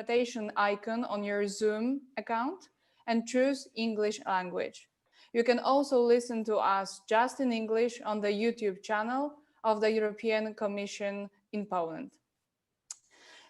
interpretation icon on your Zoom account and choose English language. You can also listen to us just in English on the YouTube channel of the European Commission in Poland.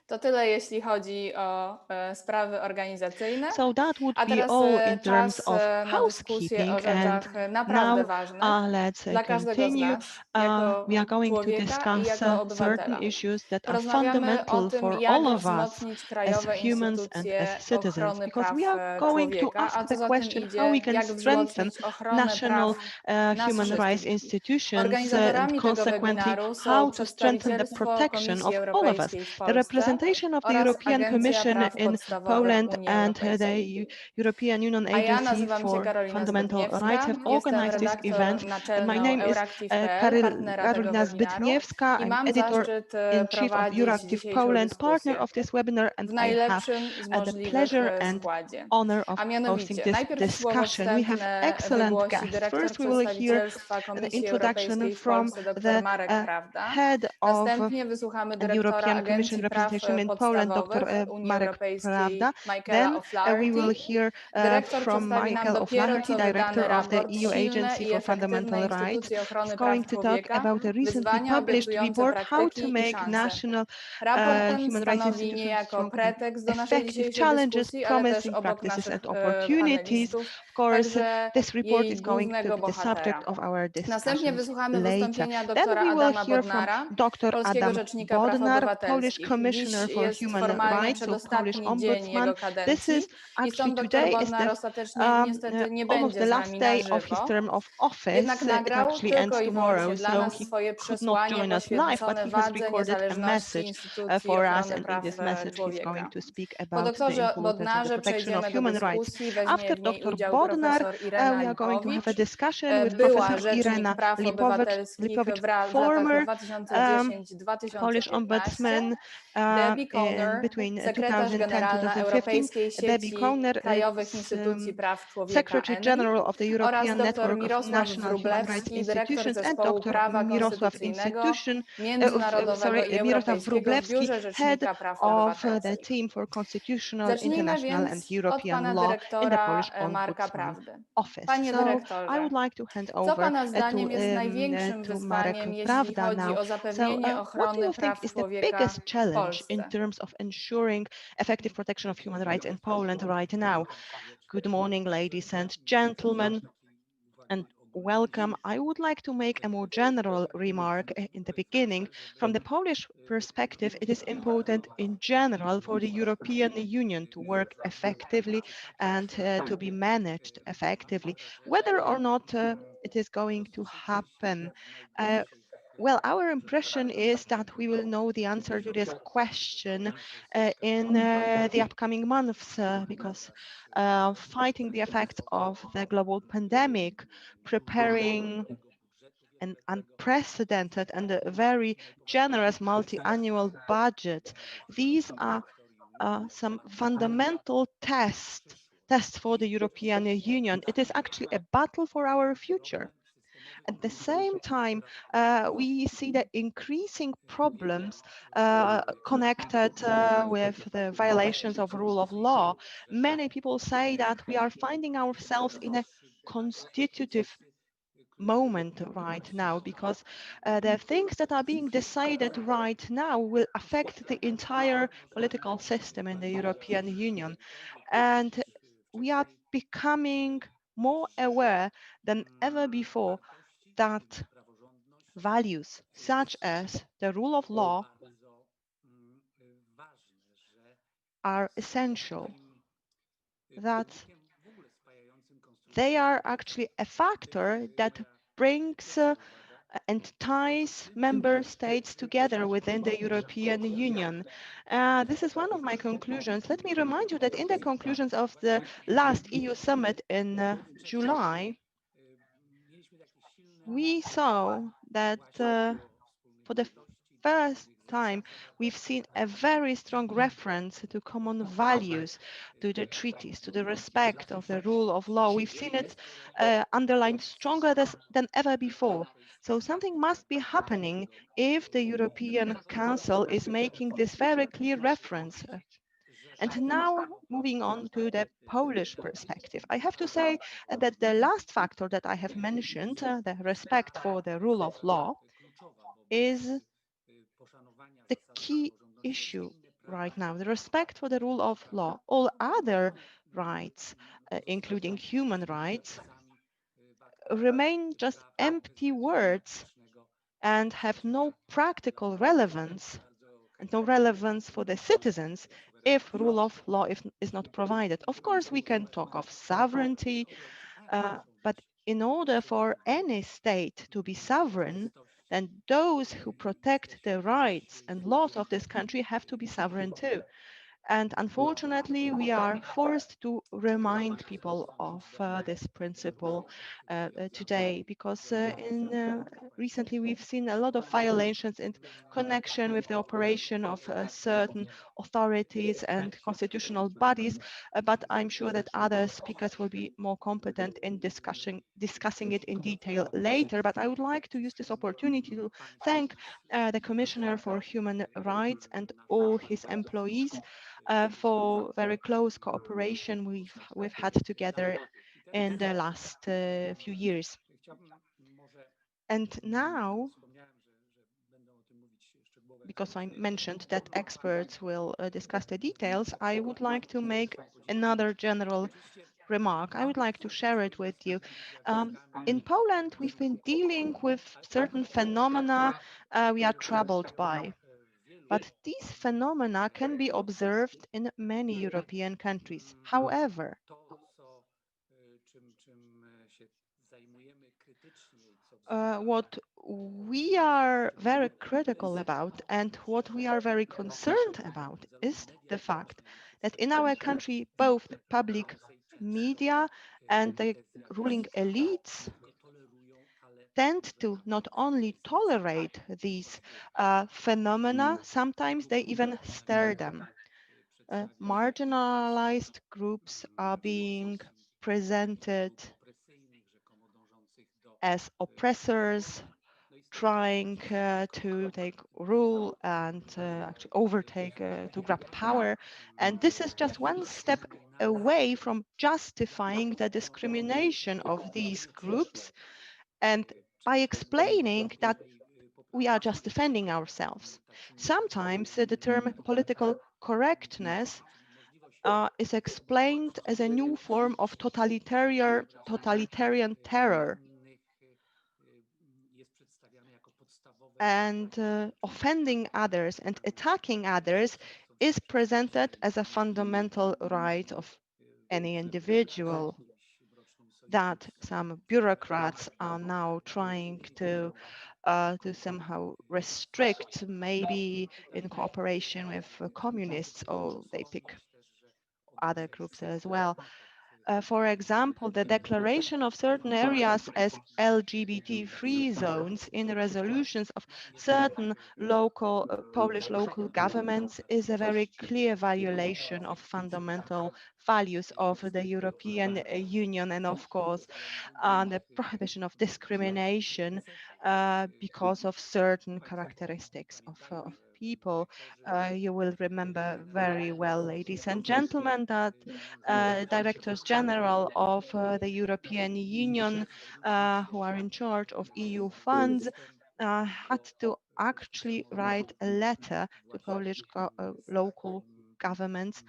To tyle, jeśli chodzi o sprawy organizacyjne. So that would A be teraz all in terms czas of na dyskusję o housekeeping, and rzeczach naprawdę now ważnych let's dla każdego z continue. nas, jako We are going to człowieka i discuss jako certain obywatela. issues that are Porozmawiamy o fundamental tym, for all jak of us wzmocnić as krajowe humans and instytucje as citizens, ochrony because we praw are going to człowieka, a ask co the za tym question how we idzie, can jak strengthen wzmocnić ochronę national praw nas human rights wszystkich. institutions and Organizatorami tego consequently webinaru są how to strengthen the przedstawicielstwo protection Komisji of all of us. Europejskiej w The Polsce representation of the oraz European Agencja Commission Praw in Podstawowych Poland Unii and Europejskiej. the European Union A ja Agency nazywam się for Karolina Fundamental Rights Zbytniewska, have jestem organized this redaktor event, and my naczelną name is Euractiv.pl, partnera tego Karolina webinaru Zbytniewska. i I'm mam zaszczyt editor-in-chief of prowadzić Euractiv dzisiejszą Poland, partner dyskusję of this webinar, and w I have najlepszym z the możliwych pleasure and składzie. honor of A hosting mianowicie, this najpierw słowo discussion. We have wstępne excellent wygłosi guests. dyrektor First, we will hear przedstawicielstwa the Komisji introduction Europejskiej w from Polsce dr the Marek Prawda. head of Następnie wysłuchamy the dyrektora European Commission Agencji Praw representation in Poland, Dr. Podstawowych Unii Marek Europejskiej Prawda. Michaela Then we O'Flaherty. will hear Dyrektor from przedstawi nam Michael dopiero O'Flaherty, co wydany director of the raport EU Silne Agency i for efektywne Fundamental Rights. instytucje He's ochrony going praw to talk człowieka, about a recently wyzwania, published obiecujące report, How to praktyki i make szanse. national Raport ten human rights stanowi institutions niejako strong, pretekst do naszej effective dzisiejszej challenges, dyskusji, ale też promising obok practices naszych and opportunities. panelistów, Of course, także this report jej is going to głównego be the subject bohatera. of our Następnie discussions wysłuchamy later. wystąpienia Then doktora we will Adama hear from Bodnara, Dr. polskiego Adam rzecznika praw Bodnar, Polish obywatelskich. Commissioner Dziś for jest Human formalnie Rights, so Polish przedostatni dzień Ombudsman. jego This is kadencji i actually stąd doktor today is Bodnar the ostatecznie niestety nie almost będzie the z last nami na day of his żywo. term of Jednak office. It nagrał actually ends tylko i wyłącznie tomorrow, dla so nas he swoje could not przesłanie join us live, but poświęcone he has wadze recorded a niezależności message instytucji for us, ochrony and in praw this message he's going człowieka. to speak Po about the doktorze importance of the Bodnarze protection of przejdziemy do human rights. dyskusji, weźmie After w niej Dr. udział Bodnar, profesor Irena we are going to have a Lipowicz, discussion with była Professor rzecznik Irena praw obywatelskich Lipowicz, w latach former 2010-2015, Polish ombudsman Debbie in Conner, between sekretarz 2010 to generalna 2015, Europejskiej Debbie Sieci Conner, Krajowych Instytucji Praw Człowieka Secretary ENRI, General of the oraz European dr Network of Mirosław National Human Rights Wróblewski, dyrektor Institutions, and Zespołu Dr. Prawa Konstytucyjnego, Międzynarodowego i Mirosław Europejskiego w Wróblewski, Biurze head Rzecznika Praw of the Obywatelskich. team for constitutional, Zacznijmy international and więc od European pana law in the dyrektora Polish Marka Ombudsman Prawdy. Office. Panie So I dyrektorze, would like to hand co over pana zdaniem jest największym to Marek wyzwaniem, jeśli Prawda chodzi now. o So zapewnienie what do ochrony you think praw is the człowieka biggest w challenge in Polsce? terms of ensuring effective protection of human rights in Poland right now? Good morning, ladies and gentlemen, and welcome. I would like to make a more general remark in the beginning. From the Polish perspective, it is important in general for the European Union to work effectively and to be managed effectively. Whether or not it is going to happen, well, our impression is that we will know the answer to this question in the upcoming months because fighting the effects of the global pandemic, preparing an unprecedented and a very generous multi-annual budget, these are some fundamental tests for the European Union. It is actually a battle for our future. At the same time, we see the increasing problems connected with the violations of rule of law. Many people say that we are finding ourselves in a constitutive moment right now because the things that are being decided right now will affect the entire political system in the European Union. And we are becoming more aware than ever before that values such as the rule of law are essential, that they are actually a factor that brings and ties member states together within the European Union. This is one of my conclusions. Let me remind you that in the conclusions of the last EU summit in July, we saw that for the first time, we've seen a very strong reference to common values, to the treaties, to the respect of the rule of law. We've seen it underlined stronger than ever before. So something must be happening if the European Council is making this very clear reference. And now moving on to the Polish perspective, I have to say that the last factor that I have mentioned, the respect for the rule of law, is the key issue right now, the respect for the rule of law. All other rights, including human rights, remain just empty words and have no practical relevance and no relevance for the citizens if rule of law is not provided. Of course, we can talk of sovereignty, but in order for any state to be sovereign, then those who protect the rights and laws of this country have to be sovereign too. And unfortunately, we are forced to remind people of this principle today, because recently we've seen a lot of violations in connection with the operation of certain authorities and constitutional bodies, but I'm sure that other speakers will be more competent in discussing it in detail later. But I would like to use this opportunity to thank the Commissioner for Human Rights and all his employees for very close cooperation we've had together in the last few years. And now, because I mentioned that experts will discuss the details, I would like to make another general remark. I would like to share it with you. In Poland, we've been dealing with certain phenomena we are troubled by. But these phenomena can be observed in many European countries. However, what we are very critical about and what we are very concerned about is the fact that in our country, both public media and the ruling elites tend to not only tolerate these phenomena, sometimes they even stir them. Marginalized groups are being presented as oppressors, trying to take rule and actually overtake, to grab power. And this is just one step away from justifying the discrimination of these groups, and by explaining that we are just defending ourselves. Sometimes the term political correctness is explained as a new form of totalitarian terror. And offending others and attacking others is presented as a fundamental right of any individual that some bureaucrats are now trying to somehow restrict, maybe in cooperation with communists, or they pick other groups as well. For example, the declaration of certain areas as LGBT-free zones in the resolutions of certain local Polish local governments is a very clear violation of fundamental values of the European Union, and of course the prohibition of discrimination because of certain characteristics of people. You will remember very well, ladies and gentlemen, that directors general of the European Union who are in charge of EU funds had to actually write a letter to Polish local governments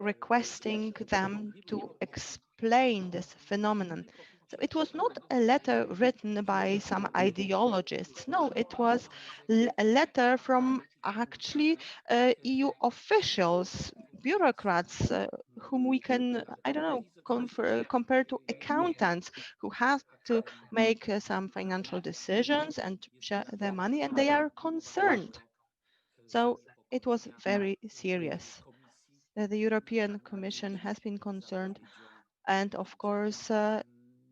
requesting them to explain this phenomenon. So it was not a letter written by some ideologists. No, it was a letter from actually EU officials, bureaucrats, whom we can, I don't know, compare to accountants who have to make some financial decisions and share their money, and they are concerned. So it was very serious. The European Commission has been concerned, and of course,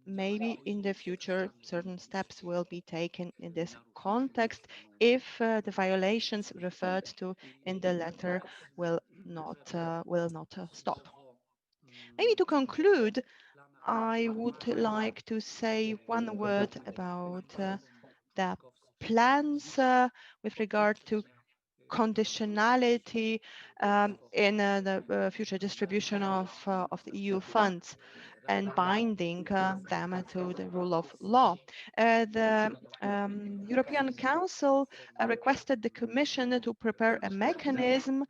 maybe in the future certain steps will be taken in this context if the violations referred to in the letter will not stop. Maybe to conclude, I would like to say one word about the plans with regard to conditionality in the future distribution of the EU funds and binding them to the rule of law. The European Council requested the Commission to prepare a mechanism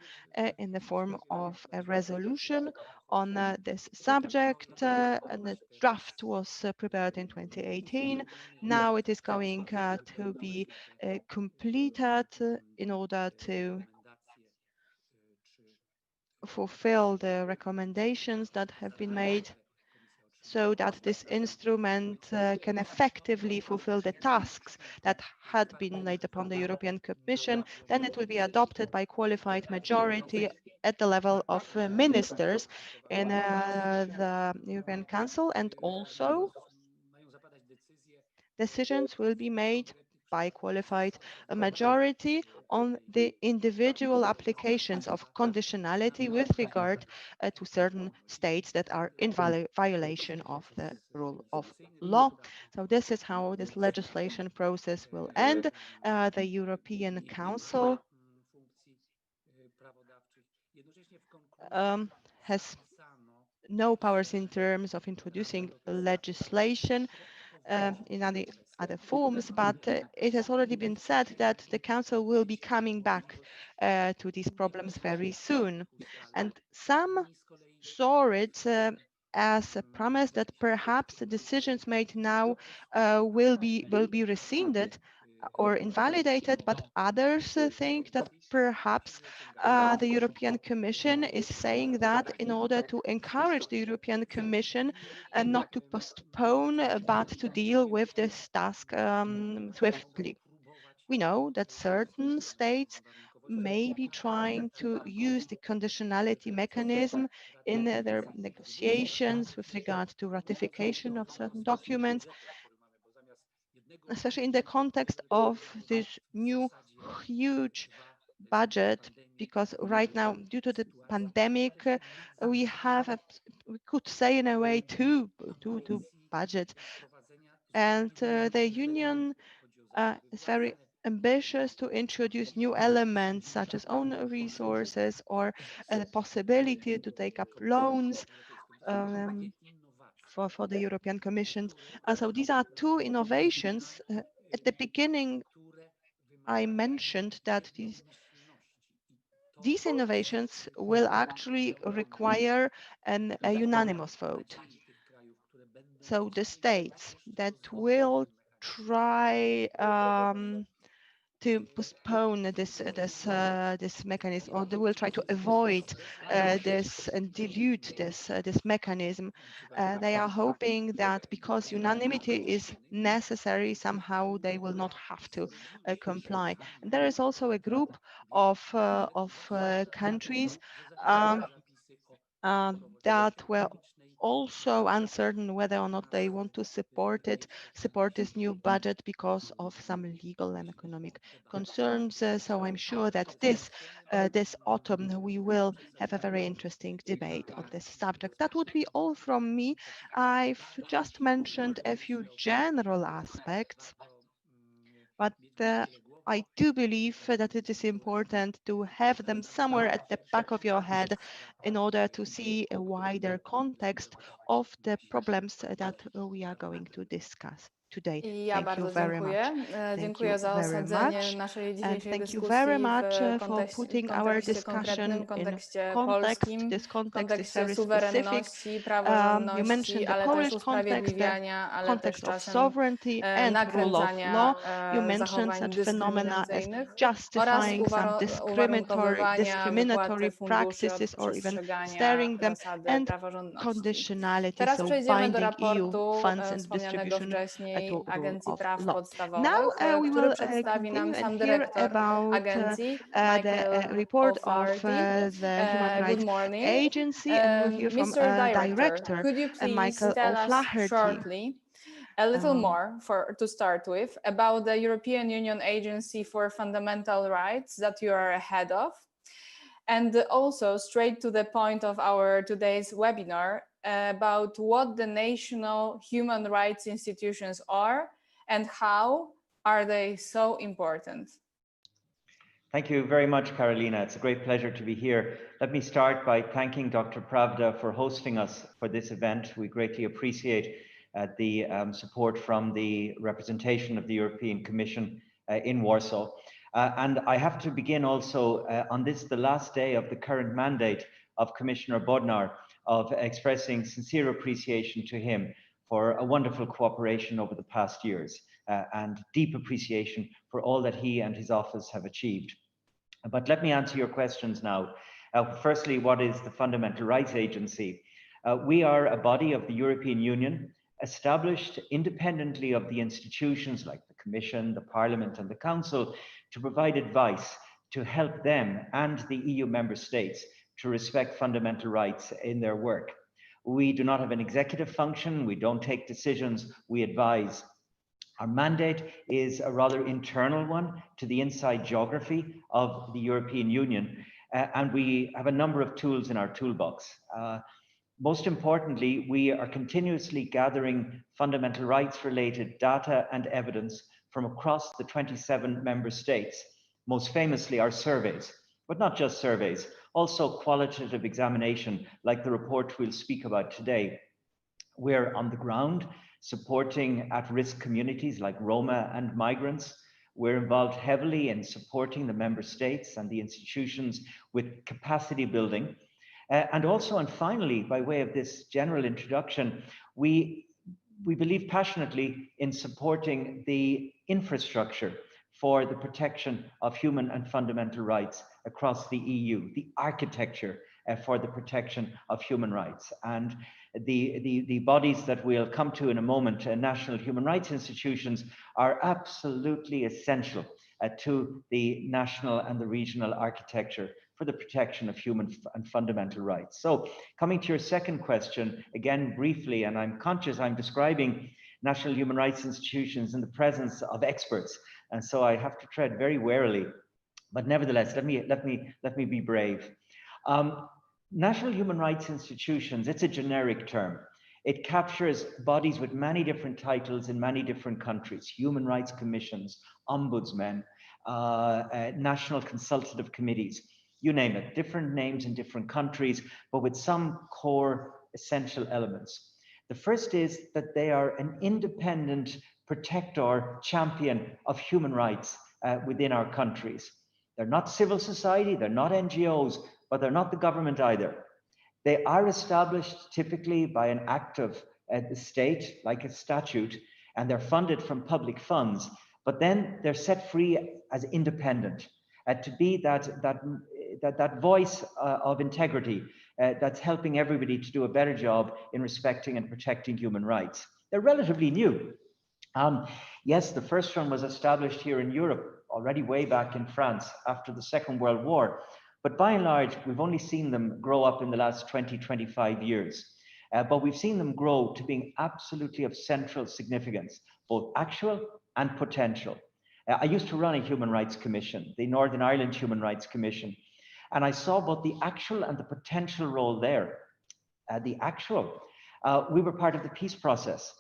in the form of a resolution on this subject, and the draft was prepared in 2018. Now it is going to be completed in order to fulfill the recommendations that have been made so that this instrument can effectively fulfill the tasks that had been laid upon the European Commission. Then it will be adopted by qualified majority at the level of ministers in the European Council, and also decisions will be made by qualified majority on the individual applications of conditionality with regard to certain states that are in violation of the rule of law. So this is how this legislation process will end. The European Council has no powers in terms of introducing legislation in other forms, but it has already been said that the Council will be coming back to these problems very soon. And some saw it as a promise that perhaps the decisions made now will be rescinded or invalidated, but others think that perhaps the European Commission is saying that in order to encourage the European Commission not to postpone, but to deal with this task swiftly. We know that certain states may be trying to use the conditionality mechanism in their negotiations with regard to ratification of certain documents, especially in the context of this new huge budget, because right now, due to the pandemic, we have, we could say in a way, two budgets. And the Union is very ambitious to introduce new elements such as own resources or the possibility to take up loans for the European Commission. So these are two innovations. At the beginning, I mentioned that these innovations will actually require a unanimous vote. So the states that will try to postpone this mechanism, or they will try to avoid this and dilute this mechanism. They are hoping that because unanimity is necessary, somehow they will not have to comply. And there is also a group of countries that were also uncertain whether or not they want to support this new budget because of some legal and economic concerns. So I'm sure that this autumn we will have a very interesting debate on this subject. That would be all from me. I've just mentioned a few general aspects, but I do believe that it is important to have them somewhere at the back of your head in order to see a wider context of the problems that we are going to discuss today. Ja Thank you bardzo very much. dziękuję. Thank you Dziękuję za very osadzenie much. naszej And dzisiejszej thank you very dyskusji much for w putting our kontekście discussion konkretnym, in kontekście context. polskim, This w context is kontekście very specific. suwerenności, You praworządności, mentioned the ale też Polish context, the usprawiedliwiania, ale też context of czasem sovereignty and rule of law. nakręcania You mentioned zachowań such phenomena as dyskryminacyjnych oraz justifying some uwarunkowywania wypłaty discriminatory funduszy od practices or even przestrzegania steering them, zasady and praworządności. conditionality, Teraz so przejdziemy do binding EU raportu funds and wspomnianego distribution wcześniej to rule Agencji of Praw law. Now Podstawowych, we który will przedstawi nam continue and sam hear dyrektor about agencji, the Michael report of O'Flaherty. the Human Good Rights morning. Agency, and we will hear from Mr. Director, Director could you please Michael tell us O'Flaherty. shortly a little more to start with about the European Union Agency for Fundamental Rights that you are head of? And also straight to the point of our today's webinar about what the national human rights institutions are and how are they so important? Thank you very much, Carolina. It's a great pleasure to be here. Let me start by thanking Dr. Pravda for hosting us for this event. We greatly appreciate the support from the representation of the European Commission in Warsaw. And I have to begin also on this, the last day of the current mandate of Commissioner Bodnar, of expressing sincere appreciation to him for a wonderful cooperation over the past years and deep appreciation for all that he and his office have achieved. But let me answer your questions now. Firstly, what is the Fundamental Rights Agency? We are a body of the European Union established independently of the institutions like the Commission, the Parliament and the Council to provide advice to help them and the EU member states to respect fundamental rights in their work. We do not have an executive function, we don't take decisions, we advise. Our mandate is a rather internal one to the inside geography of the European Union, and we have a number of tools in our toolbox. Most importantly, we are continuously gathering fundamental rights related data and evidence from across the 27 member states, most famously our surveys, but not just surveys, also qualitative examination like the report we'll speak about today. We're on the ground supporting at-risk communities like Roma and migrants. We're involved heavily in supporting the member states and the institutions with capacity building. And also, and finally, by way of this general introduction, we believe passionately in supporting the infrastructure for the protection of human and fundamental rights across the EU, the architecture for the protection of human rights. And the bodies that we'll come to in a moment, national human rights institutions, are absolutely essential to the national and the regional architecture for the protection of human and fundamental rights. So coming to your second question, again, briefly, and I'm conscious I'm describing national human rights institutions in the presence of experts, and so I have to tread very warily, but nevertheless, let me be brave. National human rights institutions, it's a generic term. It captures bodies with many different titles in many different countries: human rights commissions, ombudsmen, national consultative committees, you name it, different names in different countries, but with some core essential elements. The first is that they are an independent protector, champion of human rights within our countries. They're not civil society, they're not NGOs, but they're not the government either. They are established typically by an act of the state, like a statute, and they're funded from public funds, but then they're set free as independent, to be that voice of integrity that's helping everybody to do a better job in respecting and protecting human rights. They're relatively new. Yes, the first one was established here in Europe already way back in France after the Second World War. But by and large, we've only seen them grow up in the last 20, 25 years. But we've seen them grow to being absolutely of central significance, both actual and potential. I used to run a human rights commission, the Northern Ireland Human Rights Commission, and I saw both the actual and the potential role there. The actual, we were part of the peace process.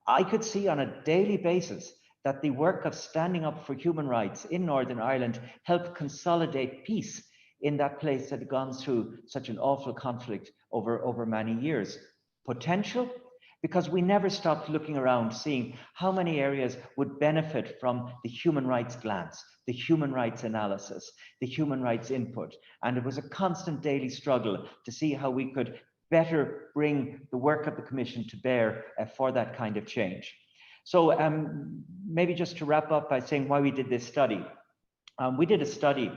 I could see on a daily basis that the work of standing up for human rights in Northern Ireland helped consolidate peace in that place that had gone through such an awful conflict over many years. Potential, because we never stopped looking around, seeing how many areas would benefit from the human rights glance, the human rights analysis, the human rights input. And it was a constant daily struggle to see how we could better bring the work of the Commission to bear for that kind of change. So maybe just to wrap up by saying why we did this study. We did a study.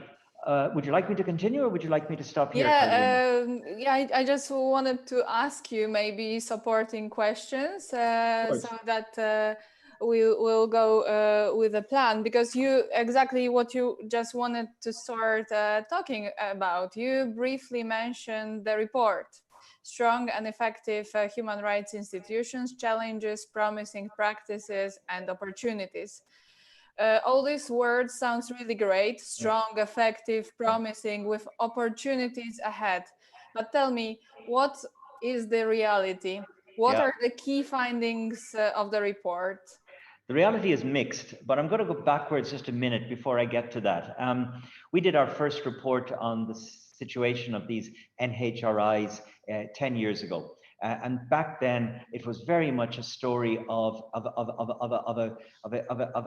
Would you like me to continue, or would you like me to stop here? Yeah, I just wanted to ask you maybe supporting questions so that we'll go with a plan, because you exactly what you just wanted to start talking about. You briefly mentioned the report, Strong and Effective Human Rights Institutions, Challenges, Promising Practices and Opportunities. All these words sounds really great: strong, effective, promising, with opportunities ahead. But tell me, what is the reality? What are the key findings of the report? The reality is mixed, but I'm going to go backwards just a minute before I get to that. We did our first report on the situation of these NHRIs 10 years ago. And back then, it was very much a story of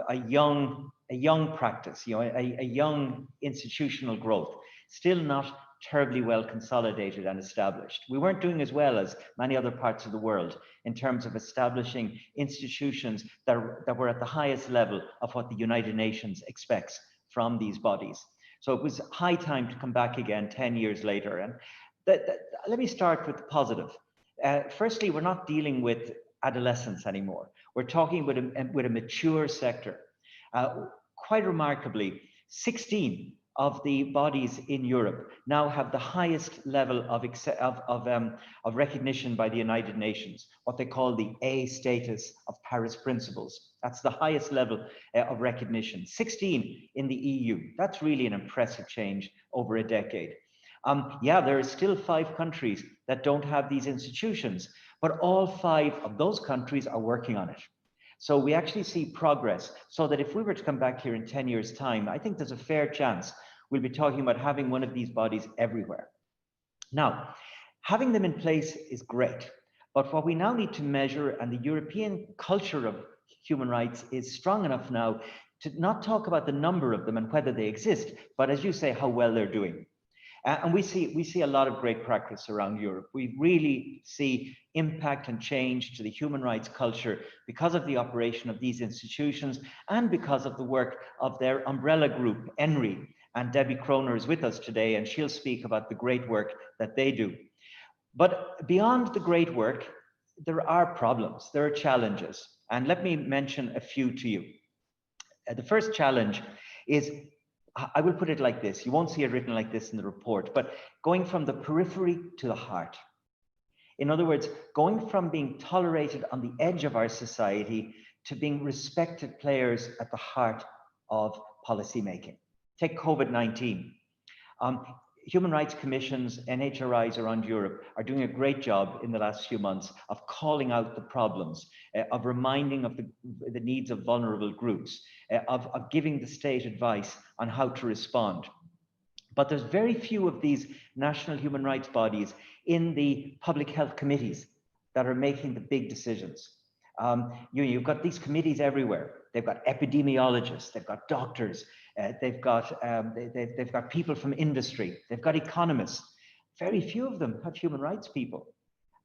a young practice, you know, a young institutional growth, still not terribly well consolidated and established. We weren't doing as well as many other parts of the world in terms of establishing institutions that were at the highest level of what the United Nations expects from these bodies. So it was high time to come back again 10 years later. And let me start with the positive. Firstly, we're not dealing with adolescents anymore. We're talking with a mature sector. Quite remarkably, 16 of the bodies in Europe now have the highest level of recognition by the United Nations, what they call the A status of Paris Principles. That's the highest level of recognition. 16 in the EU. That's really an impressive change over a decade. Yeah, there are still 5 countries that don't have these institutions, but all 5 of those countries are working on it. So we actually see progress, so that if we were to come back here in 10 years' time, I think there's a fair chance we'll be talking about having one of these bodies everywhere. Now, having them in place is great, but what we now need to measure, and the European culture of human rights is strong enough now to not talk about the number of them and whether they exist, but as you say, how well they're doing. And we see a lot of great practice around Europe. We really see impact and change to the human rights culture because of the operation of these institutions and because of the work of their umbrella group, ENRI. And Debbie Kroner is with us today, and she'll speak about the great work that they do. But beyond the great work, there are problems, there are challenges. And let me mention a few to you. The first challenge is, I will put it like this, you won't see it written like this in the report, but going from the periphery to the heart. In other words, going from being tolerated on the edge of our society to being respected players at the heart of policymaking. Take COVID-19. Human rights commissions, NHRIs around Europe are doing a great job in the last few months of calling out the problems, of reminding of the needs of vulnerable groups, of giving the state advice on how to respond. But there's very few of these national human rights bodies in the public health committees that are making the big decisions. You've got these committees everywhere. They've got epidemiologists, they've got doctors, they've got people from industry, they've got economists. Very few of them have human rights people.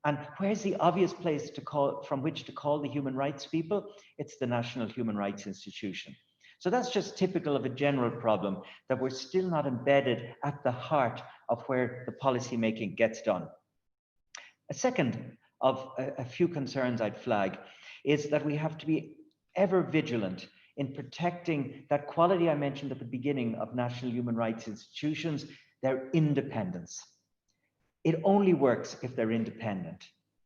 And where's the obvious place to call, from which to call the human rights people? It's the National Human Rights Institution. So that's just typical of a general problem, that we're still not embedded at the heart of where the policy making gets done. A second of a few concerns I'd flag is that we have to be ever vigilant in protecting that quality I mentioned at the beginning of national human rights institutions, their independence. It only works if they're independent.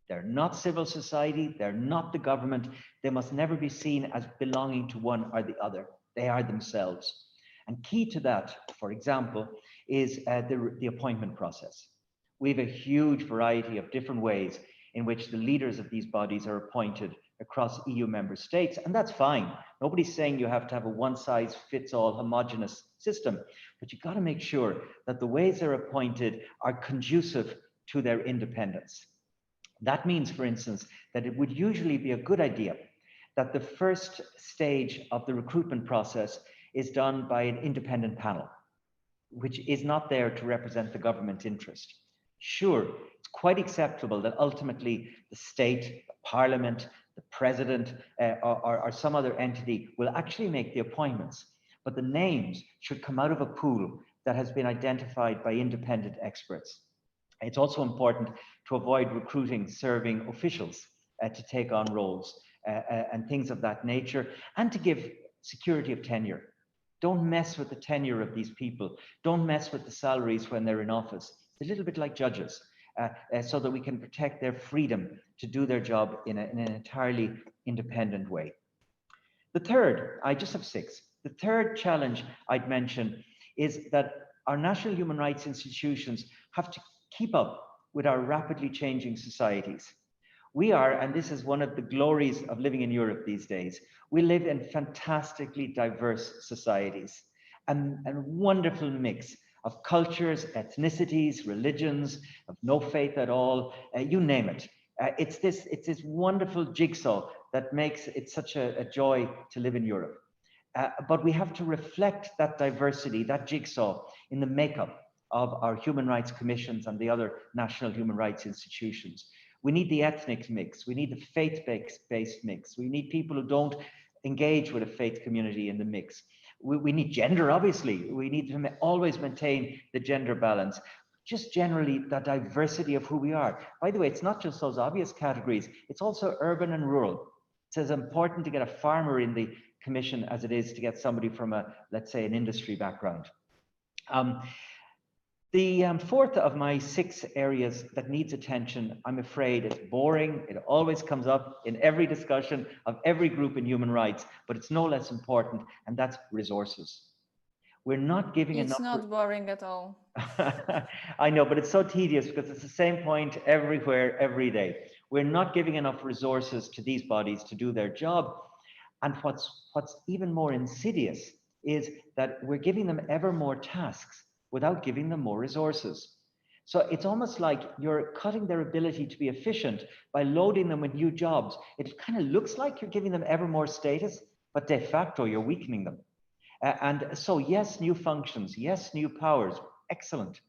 They're not civil society, they're not the government. They must never be seen as belonging to one or the other. They are themselves. And key to that, for example, is the appointment process. We have a huge variety of different ways in which the leaders of these bodies are appointed across EU member states, and that's fine. Nobody's saying you have to have a one-size-fits-all homogenous system, but you've got to make sure that the ways they're appointed are conducive to their independence. That means, for instance, that it would usually be a good idea that the first stage of the recruitment process is done by an independent panel, which is not there to represent the government interest. Sure, it's quite acceptable that ultimately the state, the parliament, the president, or some other entity will actually make the appointments, but the names should come out of a pool that has been identified by independent experts. It's also important to avoid recruiting serving officials to take on roles and things of that nature, and to give security of tenure. Don't mess with the tenure of these people. Don't mess with the salaries when they're in office. It's a little bit like judges, so that we can protect their freedom to do their job in an entirely independent way. The third, I just have 6. The third challenge I'd mention is that our national human rights institutions have to keep up with our rapidly changing societies. We are, and this is one of the glories of living in Europe these days, we live in fantastically diverse societies and wonderful mix of cultures, ethnicities, religions, of no faith at all, you name it. It's this wonderful jigsaw that makes it such a joy to live in Europe. But we have to reflect that diversity, that jigsaw, in the makeup of our human rights commissions and the other national human rights institutions. We need the ethnic mix. We need the faith-based mix. We need people who don't engage with a faith community in the mix. We need gender, obviously. We need to always maintain the gender balance. Just generally the diversity of who we are. By the way, it's not just those obvious categories. It's also urban and rural. It's as important to get a farmer in the commission as it is to get somebody from a, let's say, an industry background. The fourth of my 6 areas that needs attention, I'm afraid it's boring. It always comes up in every discussion of every group in human rights, but it's no less important, and that's resources. We're not giving enough. It's not boring at all. I know, but it's so tedious because it's the same point everywhere, every day. We're not giving enough resources to these bodies to do their job. And what's even more insidious is that we're giving them ever more tasks without giving them more resources. So it's almost like you're cutting their ability to be efficient by loading them with new jobs. It kind of looks like you're giving them ever more status, but de facto you're weakening them. And so yes, new functions, yes, new powers, excellent,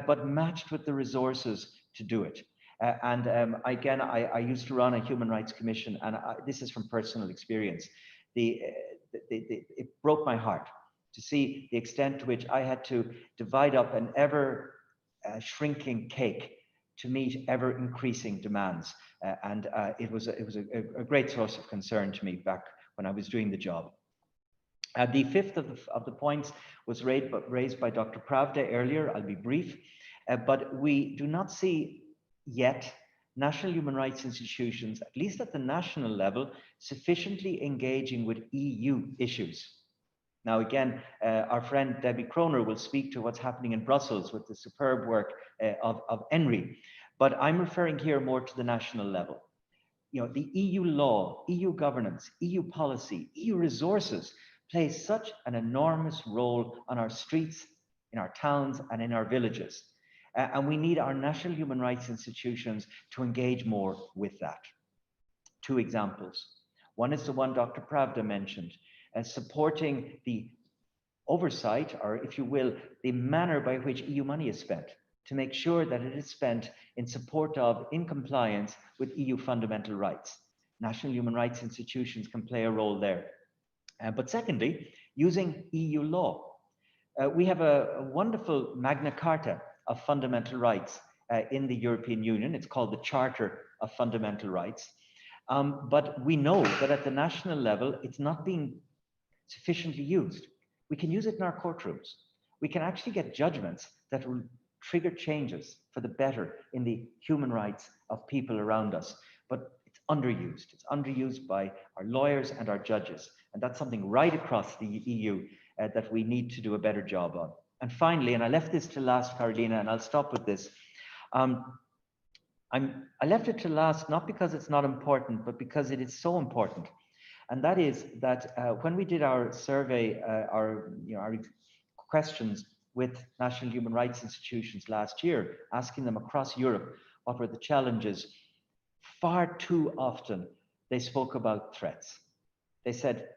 but matched with the resources to do it. Again, I used to run a human rights commission, and this is from personal experience. It broke my heart to see the extent to which I had to divide up an ever shrinking cake to meet ever increasing demands. It was a great source of concern to me back when I was doing the job. The fifth of the points was raised by Dr. Pravda earlier. I'll be brief, but we do not see yet national human rights institutions, at least at the national level, sufficiently engaging with EU issues. Now, again, our friend Debbie Kroner will speak to what's happening in Brussels with the superb work of ENRI, but I'm referring here more to the national level. You know, the EU law, EU governance, EU policy, EU resources plays such an enormous role on our streets, in our towns, and in our villages. And we need our national human rights institutions to engage more with that. 2 examples. One is the one Dr. Pravda mentioned, supporting the oversight, or if you will, the manner by which EU money is spent, to make sure that it is spent in support of, in compliance with EU fundamental rights. National human rights institutions can play a role there. But secondly, using EU law. We have a wonderful Magna Carta of fundamental rights in the European Union. It's called the Charter of Fundamental Rights. But we know that at the national level, it's not being sufficiently used. We can use it in our courtrooms. We can actually get judgments that will trigger changes for the better in the human rights of people around us. But it's underused. It's underused by our lawyers and our judges. And that's something right across the EU that we need to do a better job on. And finally, and I left this to last, Carolina, and I'll stop with this. I left it to last not because it's not important, but because it is so important. And that is that when we did our survey, our questions with national human rights institutions last year, asking them across Europe what were the challenges, far too often they spoke about threats. They said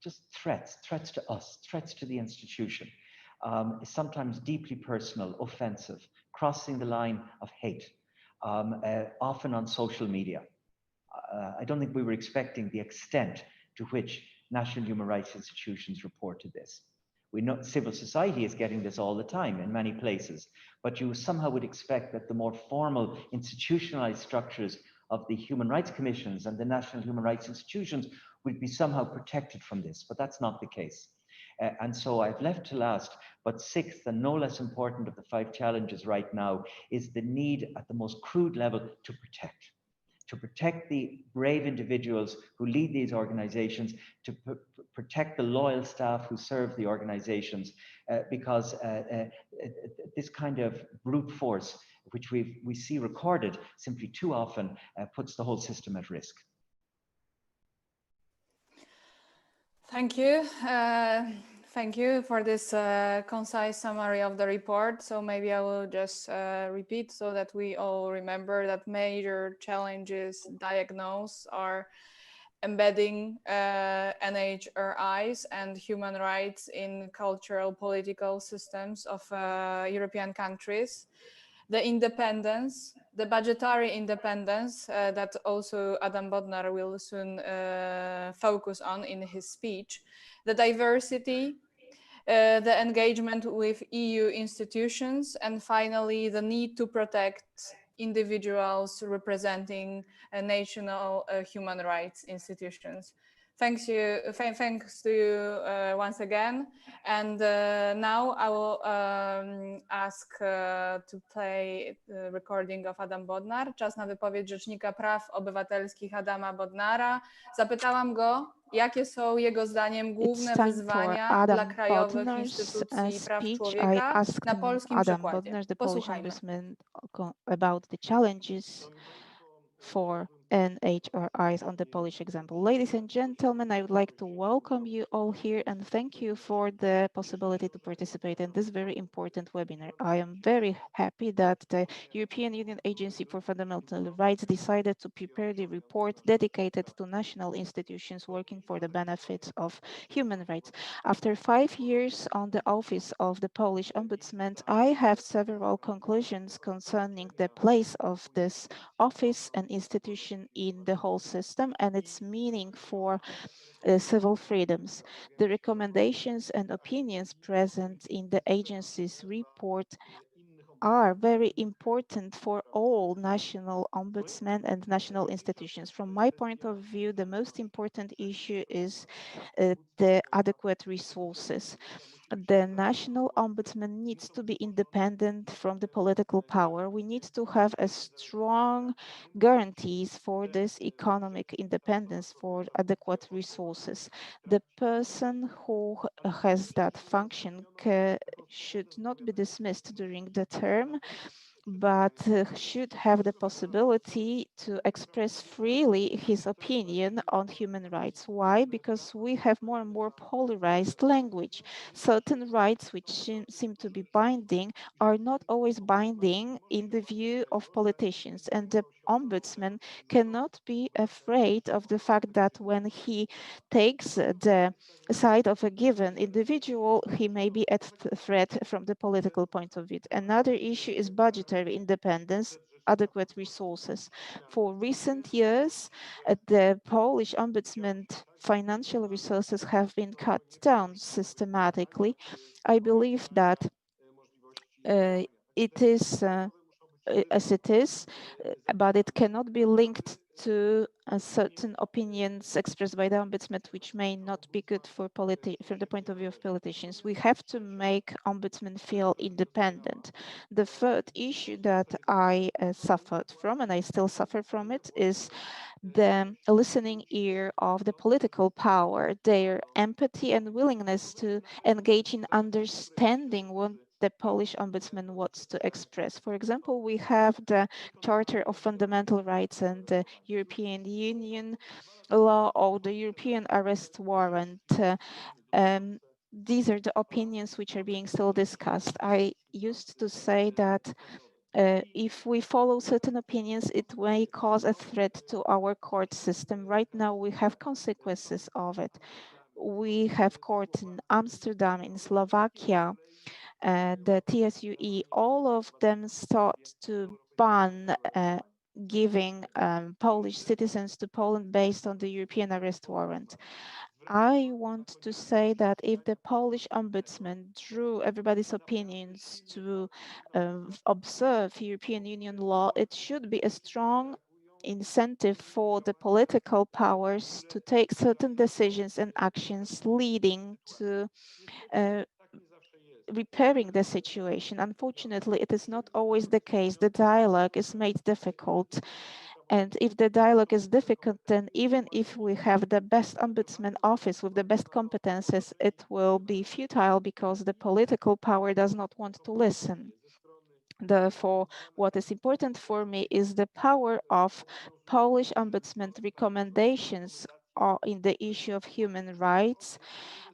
just threats to us, threats to the institution, sometimes deeply personal, offensive, crossing the line of hate, often on social media. I don't think we were expecting the extent to which national human rights institutions reported this. We know civil society is getting this all the time in many places, but you somehow would expect that the more formal institutionalized structures of the human rights commissions and the national human rights institutions would be somehow protected from this, but that's not the case. And so I've left to last, but 6th and no less important of the 5 challenges right now is the need at the most crude level to protect the brave individuals who lead these organizations, to protect the loyal staff who serve the organizations, because this kind of brute force which we see recorded simply too often, puts the whole system at risk. Thank you. Thank you for this concise summary of the report. So maybe I will just repeat so that we all remember that major challenges diagnosed are embedding NHRIs and human rights in cultural political systems of European countries. The independence, the budgetary independence that also Adam Bodnar will soon focus on in his speech, the diversity, the engagement with EU institutions, and finally the need to protect individuals representing national human rights institutions. Thanks to you once again. And now I will ask to play the recording of Adam Bodnar. Czas na wypowiedź Rzecznika Praw Obywatelskich Adama Bodnara. Zapytałam go, jakie są jego zdaniem główne wyzwania dla krajowych instytucji praw człowieka na polskim przykładzie. Posłuchajmy. About the challenges for NHRIs on the Polish example. Ladies and gentlemen, I would like to welcome you all here and thank you for the possibility to participate in this very important webinar. I am very happy that the European Union Agency for Fundamental Rights decided to prepare the report dedicated to national institutions working for the benefit of human rights. After 5 years on the office of the Polish Ombudsman, I have several conclusions concerning the place of this office and institution in the whole system and its meaning for civil freedoms. The recommendations and opinions present in the agency's report are very important for all national ombudsmen and national institutions. From my point of view, the most important issue is the adequate resources. The national ombudsman needs to be independent from the political power. We need to have a strong guarantees for this economic independence, for adequate resources. The person who has that function should not be dismissed during the term, but should have the possibility to express freely his opinion on human rights. Why? Because we have more and more polarized language. Certain rights which seem to be binding are not always binding in the view of politicians, and the ombudsman cannot be afraid of the fact that when he takes the side of a given individual, he may be at threat from the political point of view. Another issue is budgetary independence, adequate resources. For recent years, the Polish ombudsman financial resources have been cut down systematically. I believe that it is as it is, but it cannot be linked to certain opinions expressed by the ombudsman, which may not be good for from the point of view of politicians. We have to make ombudsmen feel independent. The third issue that I suffered from, and I still suffer from it, is the listening ear of the political power, their empathy and willingness to engage in understanding what the Polish ombudsman wants to express. For example, we have the Charter of Fundamental Rights and the European Union law or the European arrest warrant. These are the opinions which are being still discussed. I used to say that if we follow certain opinions, it may cause a threat to our court system. Right now, we have consequences of it. We have courts in Amsterdam, in Slovakia, the TSUE, all of them sought to ban giving Polish citizens to Poland based on the European arrest warrant. I want to say that if the Polish ombudsman drew everybody's opinions to observe European Union law, it should be a strong incentive for the political powers to take certain decisions and actions leading to repairing the situation. Unfortunately, it is not always the case. The dialogue is made difficult. And if the dialogue is difficult, then even if we have the best ombudsman office with the best competences, it will be futile because the political power does not want to listen. Therefore, what is important for me is the power of Polish Ombudsman recommendations in the issue of human rights,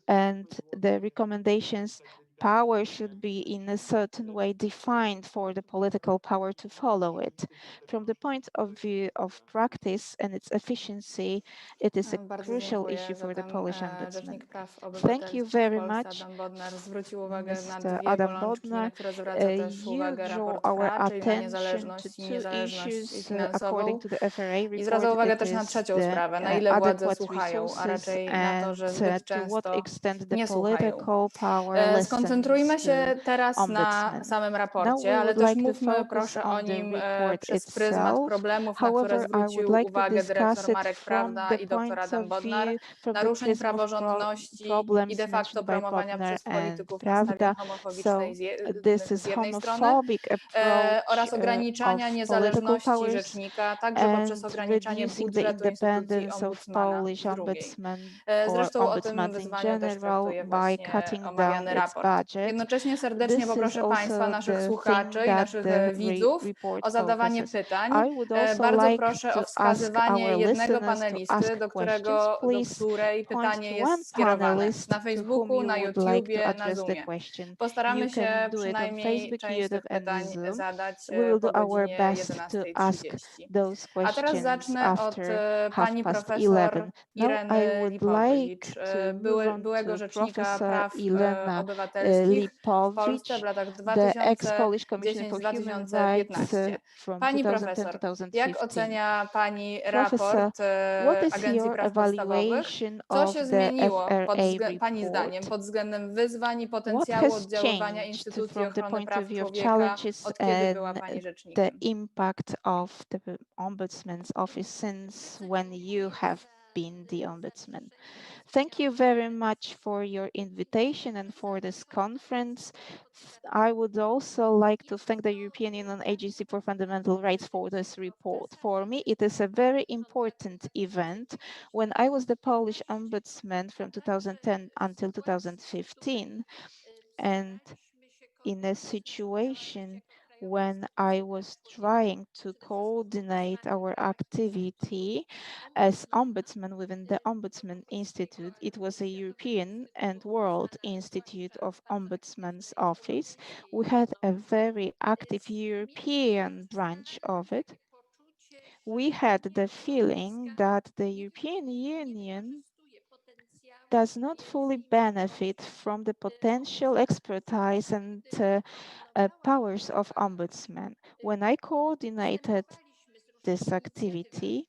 and the recommendations power should be in a certain way defined for the political power to follow it. From the point of view of practice and its efficiency, it is a Bardzo crucial dziękuję. issue for the Zatem Polish Ombudsman. Rzecznik Praw Thank you Obywatelskich w very Polsce much, Adam Bodnar zwrócił uwagę na Mr. dwie Adam bolączki, na Bodnar. które zwraca też You uwagę draw raport our FRA, czyli na attention to niezależność i two niezależność issues according finansową. to the FRA I zwraca report. uwagę It też na is trzecią the sprawę, na ile władze adequate słuchają, a resources raczej na to, and że zbyt to what często extent the nie słuchają. political power listens Skoncentrujmy się to teraz na ombudsman. samym Now raporcie, we ale would też like to mówmy focus proszę o on the nim report przez pryzmat itself. problemów, na które However, I would zwrócił like to uwagę discuss dyrektor it Marek from Prawda the i dr points of Adam Bodnar, view, from the naruszeń prism of praworządności i problems de facto mentioned by promowania Bodnar przez and polityków nastawień Pravda. homofobicznych So this z is jednej strony homophobic approach oraz ograniczania of political niezależności powers rzecznika, także poprzez and ograniczanie reducing the budżetu instytucji independence of ombudsmana Polish z drugiej. ombudsman or Zresztą o tym ombudsman in wyzwaniu też general traktuje by właśnie cutting down omawiany its raport. budget. Jednocześnie serdecznie This is poproszę Państwa, also naszych the thing słuchaczy i that naszych the widzów report o zadawanie focuses. pytań. I would also Bardzo like proszę to o ask wskazywanie our jednego listeners to panelisty, ask questions. do Please której point pytanie to one jest skierowane panelist na to whom Facebooku, you na would like to YouTubie, na address the Zoomie. question. You Postaramy can się do it on przynajmniej Facebook, część YouTube, tych and pytań Zoom. zadać We will do po our godzinie best to ask 11:30. those A teraz questions zacznę od after pani 11:30. profesor Now I Ireny would like Lipowicz, to move on byłego to rzecznika Professor praw Ilena obywatelskich w Polsce w Lipowicz, latach the ex-Polish Commissioner for Human Rights 2010-2015. from Pani 2010 profesor, to jak 2015. ocenia pani Professor, raport what is Agencji your Praw Podstawowych? evaluation Co of się the zmieniło FRA pani zdaniem report? pod względem wyzwań i What potencjału has oddziaływania changed instytucji from the ochrony point of praw view of człowieka, challenges od kiedy była and pani the rzecznikiem? impact of the Ombudsman's office since when you have been the Ombudsman? Thank you very much for your invitation and for this conference. I would also like to thank the European Union Agency for Fundamental Rights for this report. For me, it is a very important event. When I was the Polish Ombudsman from 2010 until 2015, and in a situation when I was trying to coordinate our activity as ombudsman within the Ombudsman Institute. It was a European and World Institute of Ombudsman's Office. We had a very active European branch of it. We had the feeling that the European Union does not fully benefit from the potential expertise and powers of ombudsman. When I coordinated this activity,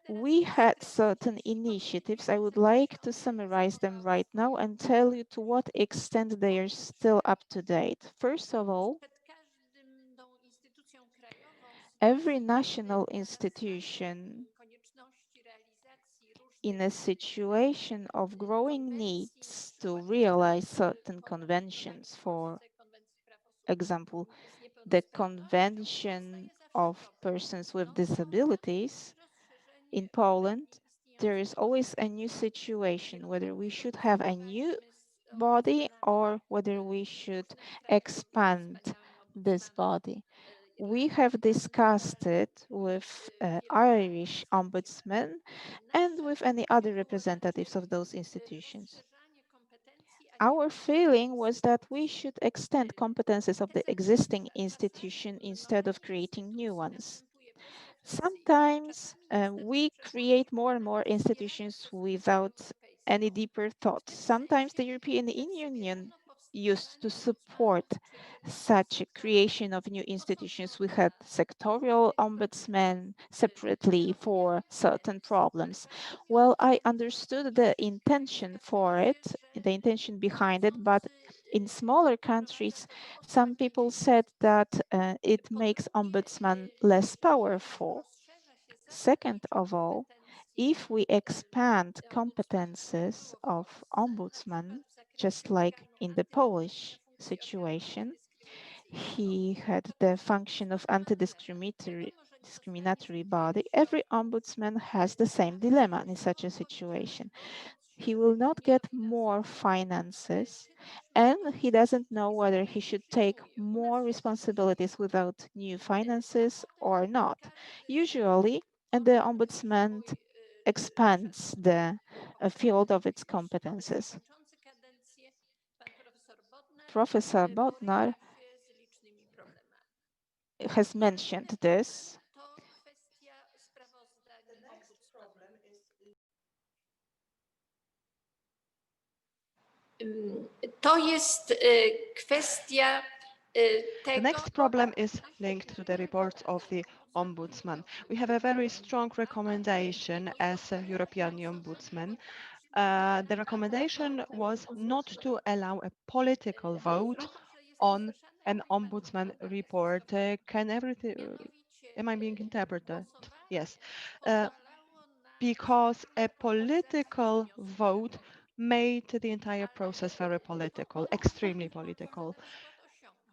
we had certain initiatives. I would like to summarize them right now and tell you to what extent they are still up to date. First of all, every national institution in a situation of growing needs to realize certain conventions, for example, the Convention of Persons with Disabilities in Poland, there is always a new situation, whether we should have a new body or whether we should expand this body. We have discussed it with Irish ombudsman and with any other representatives of those institutions. Our feeling was that we should extend competences of the existing institution instead of creating new ones. Sometimes we create more and more institutions without any deeper thought. Sometimes the European Union used to support such a creation of new institutions. We had sectorial ombudsmen separately for certain problems. Well, I understood the intention for it, the intention behind it, but in smaller countries, some people said that it makes ombudsman less powerful. Second of all, if we expand competences of ombudsman, just like in the Polish situation, he had the function of anti-discriminatory body. Every ombudsman has the same dilemma in such a situation. He will not get more finances, and he doesn't know whether he should take more responsibilities without new finances or not. Usually, and the ombudsman expands the field of its competences. Professor Bodnar has mentioned this. To jest kwestia The next problem is linked to the reports of the Ombudsman. We have a very strong recommendation as a European Ombudsman. The recommendation was not to allow a political vote on an Ombudsman report. Can everything, am I being interpreted? Yes. Because a political vote made the entire process very political, extremely political.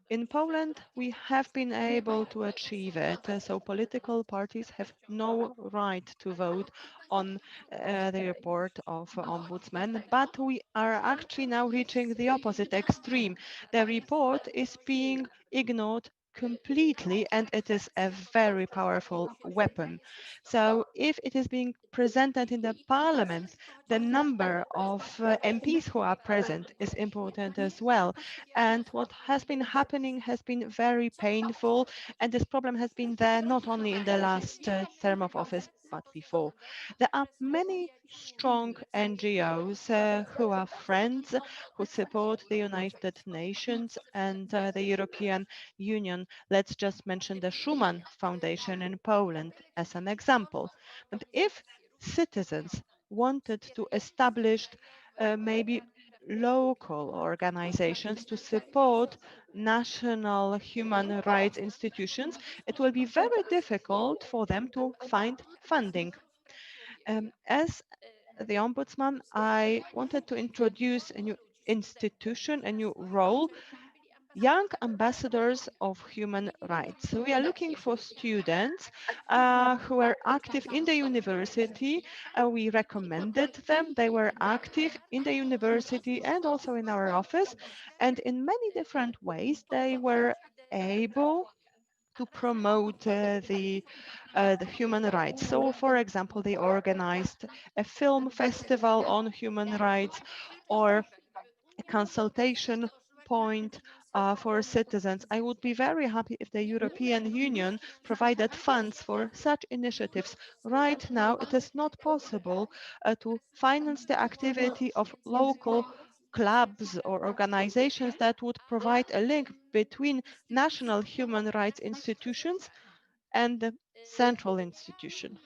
In Poland, we have been able to achieve it. So political parties have no right to vote on the report of Ombudsman, but we are actually now reaching the opposite extreme. The report is being ignored completely, and it is a very powerful weapon. So if it is being presented in the parliament, the number of MPs who are present is important as well. And what has been happening has been very painful, and this problem has been there not only in the last term of office, but before. There are many strong NGOs who are friends, who support the United Nations and the European Union. Let's just mention the Schuman Foundation in Poland as an example. But if citizens wanted to establish maybe local organizations to support national human rights institutions, it will be very difficult for them to find funding. As the Ombudsman, I wanted to introduce a new institution, a new role, young ambassadors of human rights. So we are looking for students who are active in the university. We recommended them. They were active in the university and also in our office. And in many different ways, they were able to promote the human rights. So, for example, they organized a film festival on human rights or a consultation point for citizens. I would be very happy if the European Union provided funds for such initiatives. Right now, it is not possible to finance the activity of local clubs or organizations that would provide a link between national human rights institutions and the central institution.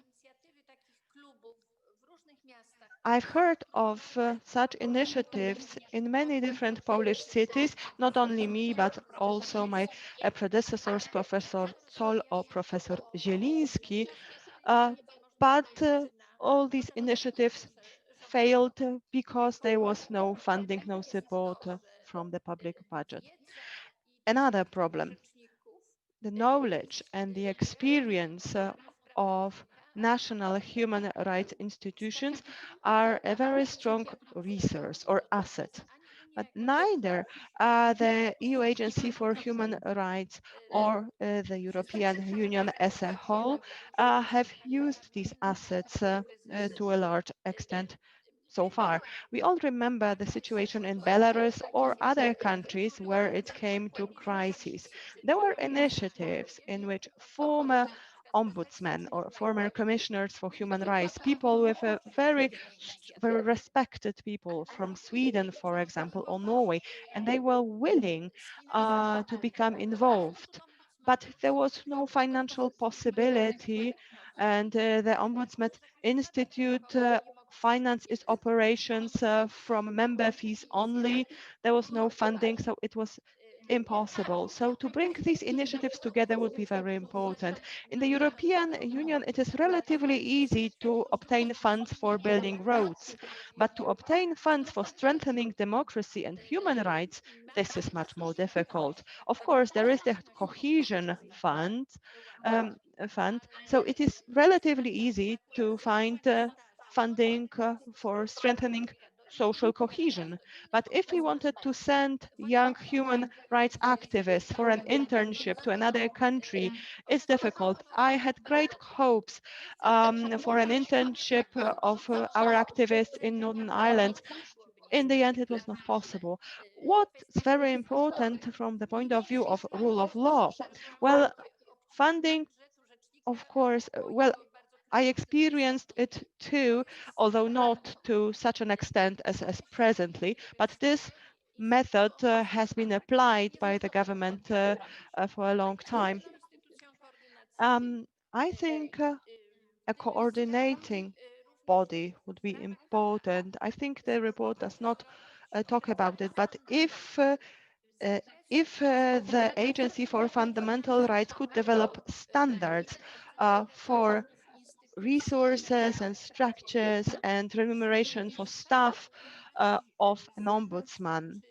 I've heard of such initiatives in many different Polish cities, not only me, but also my predecessors, Professor Zoll or Professor Zieliński. But all these initiatives failed because there was no funding, no support from the public budget. Another problem, the knowledge and the experience of national human rights institutions are a very strong resource or asset. But neither the EU Agency for Human Rights or the European Union as a whole have used these assets to a large extent so far. We all remember the situation in Belarus or other countries where it came to crises. There were initiatives in which former ombudsmen or former commissioners for human rights, people with a very respected people from Sweden, for example, or Norway, and they were willing to become involved. But there was no financial possibility, and the Ombudsman Institute finance its operations from member fees only. There was no funding, so it was impossible. So to bring these initiatives together would be very important. In the European Union, it is relatively easy to obtain funds for building roads, but to obtain funds for strengthening democracy and human rights, this is much more difficult. Of course, there is the cohesion fund, so it is relatively easy to find funding for strengthening social cohesion. But if we wanted to send young human rights activists for an internship to another country, it's difficult. I had great hopes for an internship of our activists in Northern Ireland. In the end, it was not possible. What's very important from the point of view of rule of law? Well, funding, of course, well, I experienced it too, although not to such an extent as presently, but this method has been applied by the government for a long time. I think a coordinating body would be important. I think the report does not talk about it, but if the Agency for Fundamental Rights could develop standards for resources and structures and remuneration for staff of an ombudsman.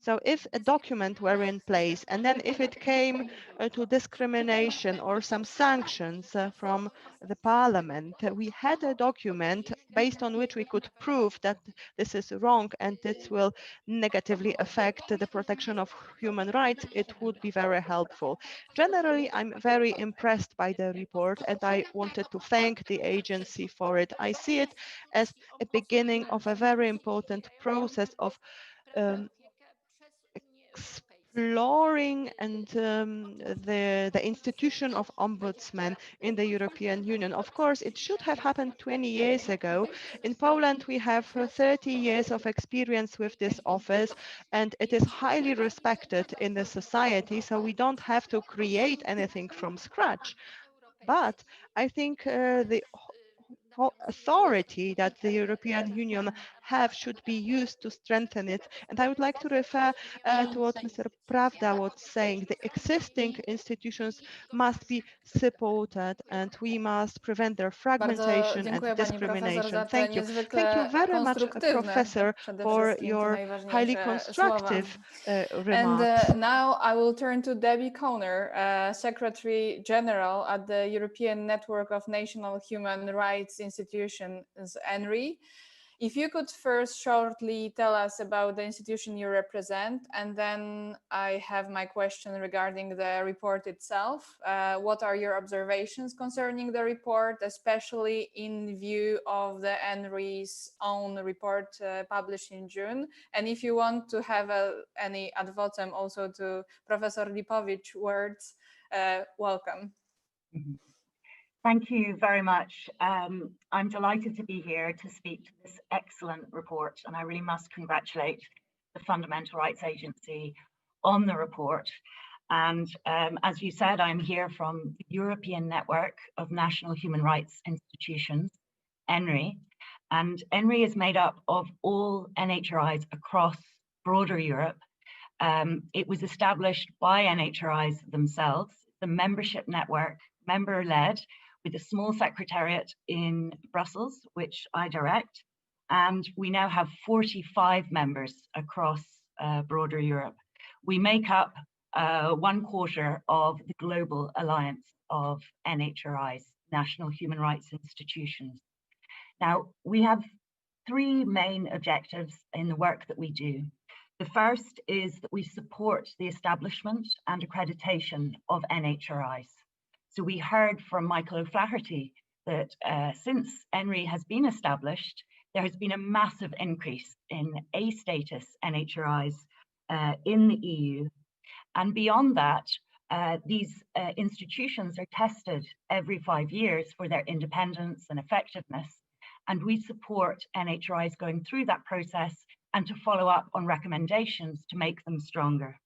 So if a document were in place, and then if it came to discrimination or some sanctions from the parliament, we had a document based on which we could prove that this is wrong and this will negatively affect the protection of human rights, it would be very helpful. Generally, I'm very impressed by the report and I wanted to thank the agency for it. I see it as a beginning of a very important process of exploring and the institution of ombudsman in the European Union. Of course, it should have happened 20 years ago. In Poland, we have 30 years of experience with this office, and it is highly respected in the society, so we don't have to create anything from scratch. But I think the authority that the European Union have should be used to strengthen it. And I would like to refer to what Mr. Pravda was saying. The existing institutions must be supported and we must prevent their fragmentation and discrimination. Thank you. Thank you very much, Professor, for your highly constructive remarks. And now I will turn to Debbie Conner, Secretary General at the European Network of National Human Rights Institutions, ENRI. If you could first shortly tell us about the institution you represent, and then I have my question regarding the report itself. What are your observations concerning the report, especially in view of the ENRI's own report published in June? And if you want to have any ad vocem also to Professor Lipovich's words, welcome. Thank you very much. I'm delighted to be here to speak to this excellent report, and I really must congratulate the Fundamental Rights Agency on the report. And as you said, I'm here from the European Network of National Human Rights Institutions, ENRI. And ENRI is made up of all NHRIs across broader Europe. It was established by NHRIs themselves, the membership network, member-led, with a small secretariat in Brussels, which I direct. And we now have 45 members across broader Europe. We make up 1/4 of the global alliance of NHRIs, National Human Rights Institutions. Now, we have 3 main objectives in the work that we do. The first is that we support the establishment and accreditation of NHRIs. So we heard from Michael O'Flaherty that since ENRI has been established, there has been a massive increase in A-status NHRIs in the EU. And beyond that, these institutions are tested every 5 years for their independence and effectiveness. And we support NHRIs going through that process and to follow up on recommendations to make them stronger.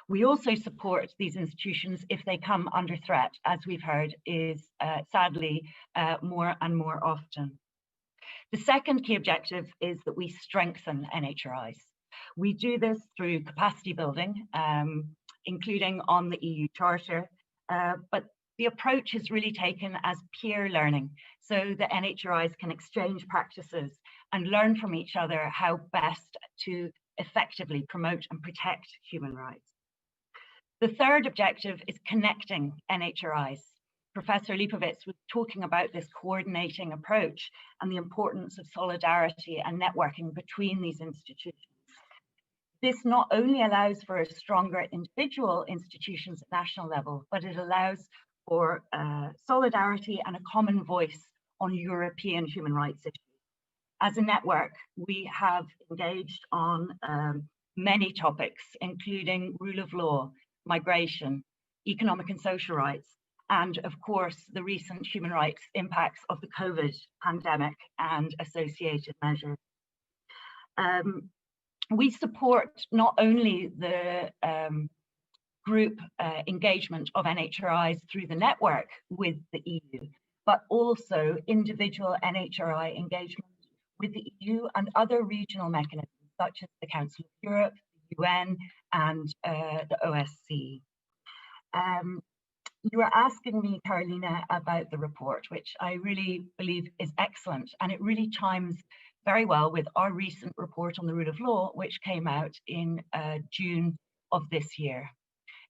We also support these institutions if they come under threat, as we've heard is sadly more and more often. The second key objective is that we strengthen NHRIs. We do this through capacity building, including on the EU Charter, but the approach is really taken as peer learning, so that NHRIs can exchange practices and learn from each other how best to effectively promote and protect human rights. The third objective is connecting NHRIs. Professor Lipovitz was talking about this coordinating approach and the importance of solidarity and networking between these institutions. This not only allows for a stronger individual institutions at national level, but it allows for solidarity and a common voice on European human rights issues. As a network, we have engaged on many topics, including rule of law, migration, economic and social rights, and of course, the recent human rights impacts of the COVID pandemic and associated measures. We support not only the group engagement of NHRIs through the network with the EU, but also individual NHRI engagement with the EU and other regional mechanisms, such as the Council of Europe, the UN, and the OSCE. You were asking me, Carolina, about the report, which I really believe is excellent, and it really chimes very well with our recent report on the rule of law, which came out in June of this year.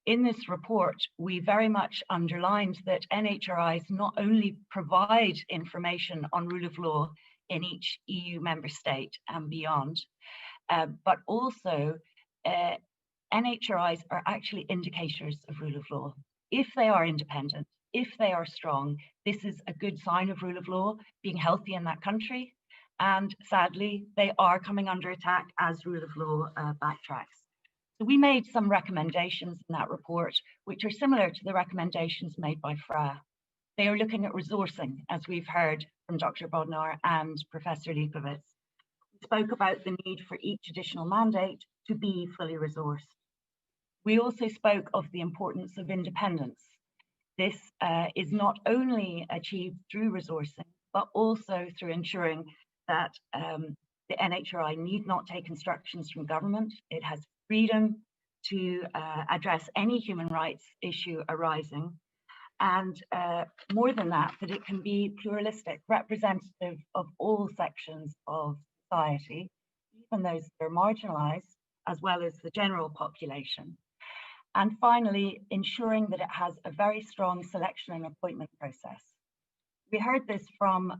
In this report, we very much underlined that NHRIs not only provide information on rule of law in each EU member state and beyond, but also NHRIs are actually indicators of rule of law. If they are independent, if they are strong, this is a good sign of rule of law being healthy in that country. And sadly, they are coming under attack as rule of law backtracks. So we made some recommendations in that report, which are similar to the recommendations made by FRA. They are looking at resourcing, as we've heard from Dr. Bodnar and Professor Lipovitz. We spoke about the need for each additional mandate to be fully resourced. We also spoke of the importance of independence. This is not only achieved through resourcing, but also through ensuring that the NHRI need not take instructions from government. It has freedom to address any human rights issue arising. And more than that, that it can be pluralistic, representative of all sections of society, even those that are marginalized, as well as the general population. And finally, ensuring that it has a very strong selection and appointment process. We heard this from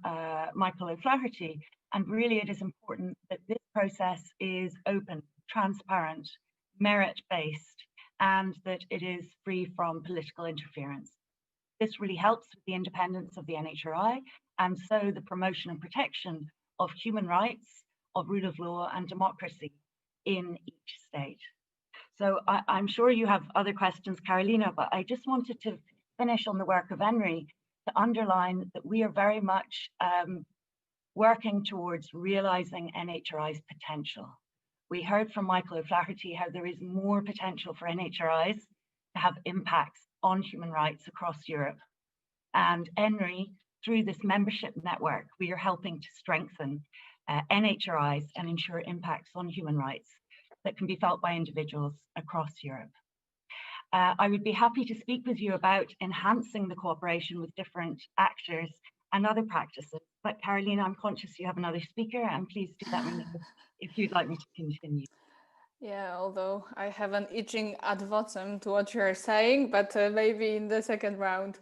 Michael O'Flaherty, and really it is important that this process is open, transparent, merit-based, and that it is free from political interference. This really helps with the independence of the NHRI, and so the promotion and protection of human rights, of rule of law and democracy in each state. So I'm sure you have other questions, Carolina, but I just wanted to finish on the work of NRI to underline that we are very much working towards realizing NHRI's potential. We heard from Michael O'Flaherty how there is more potential for NHRIs to have impacts on human rights across Europe. And NRI, through this membership network, we are helping to strengthen NHRIs and ensure impacts on human rights that can be felt by individuals across Europe. I would be happy to speak with you about enhancing the cooperation with different actors and other practices. But Carolina, I'm conscious you have another speaker, and please do let me know if you'd like me to continue. Yeah, although I have an itching ad vocem to what you're saying, but maybe in the second round.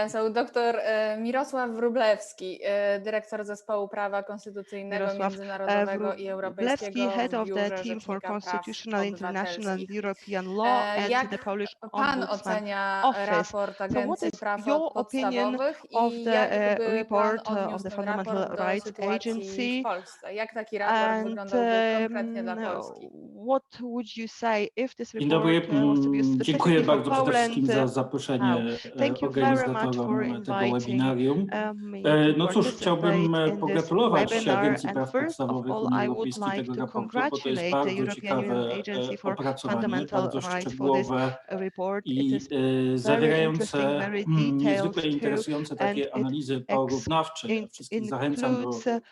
So Dr. Mirosław Wróblewski, dyrektor Zespołu Prawa Konstytucyjnego, Międzynarodowego i Europejskiego head of w the Biurze team for Rzecznika Constitutional, Praw International and Obywatelskich. European Law and the Polish Pan Ombudsman ocenia Office. raport So what Agencji is Praw your opinion Podstawowych of i the jak by report pan of odniósł the ten Fundamental raport do Rights sytuacji Agency? w Polsce? Jak taki raport wyglądałby konkretnie dla Polski? What would you say if this Dzień dobry, report was to be dziękuję specifically for bardzo przede Poland? wszystkim za zaproszenie Thank you very much for organizatorom tego inviting webinarium. me No to cóż, chciałbym participate in this pogratulować webinar, Agencji and Praw first of Podstawowych all, Unii I would Europejskiej like tego to raportu, bo to jest congratulate the bardzo European Union ciekawe Agency for opracowanie, Fundamental bardzo Rights for this szczegółowe report. It i is very interesting, zawierające very niezwykle detailed too, interesujące and takie analizy porównawcze. Ja wszystkich zachęcam do includes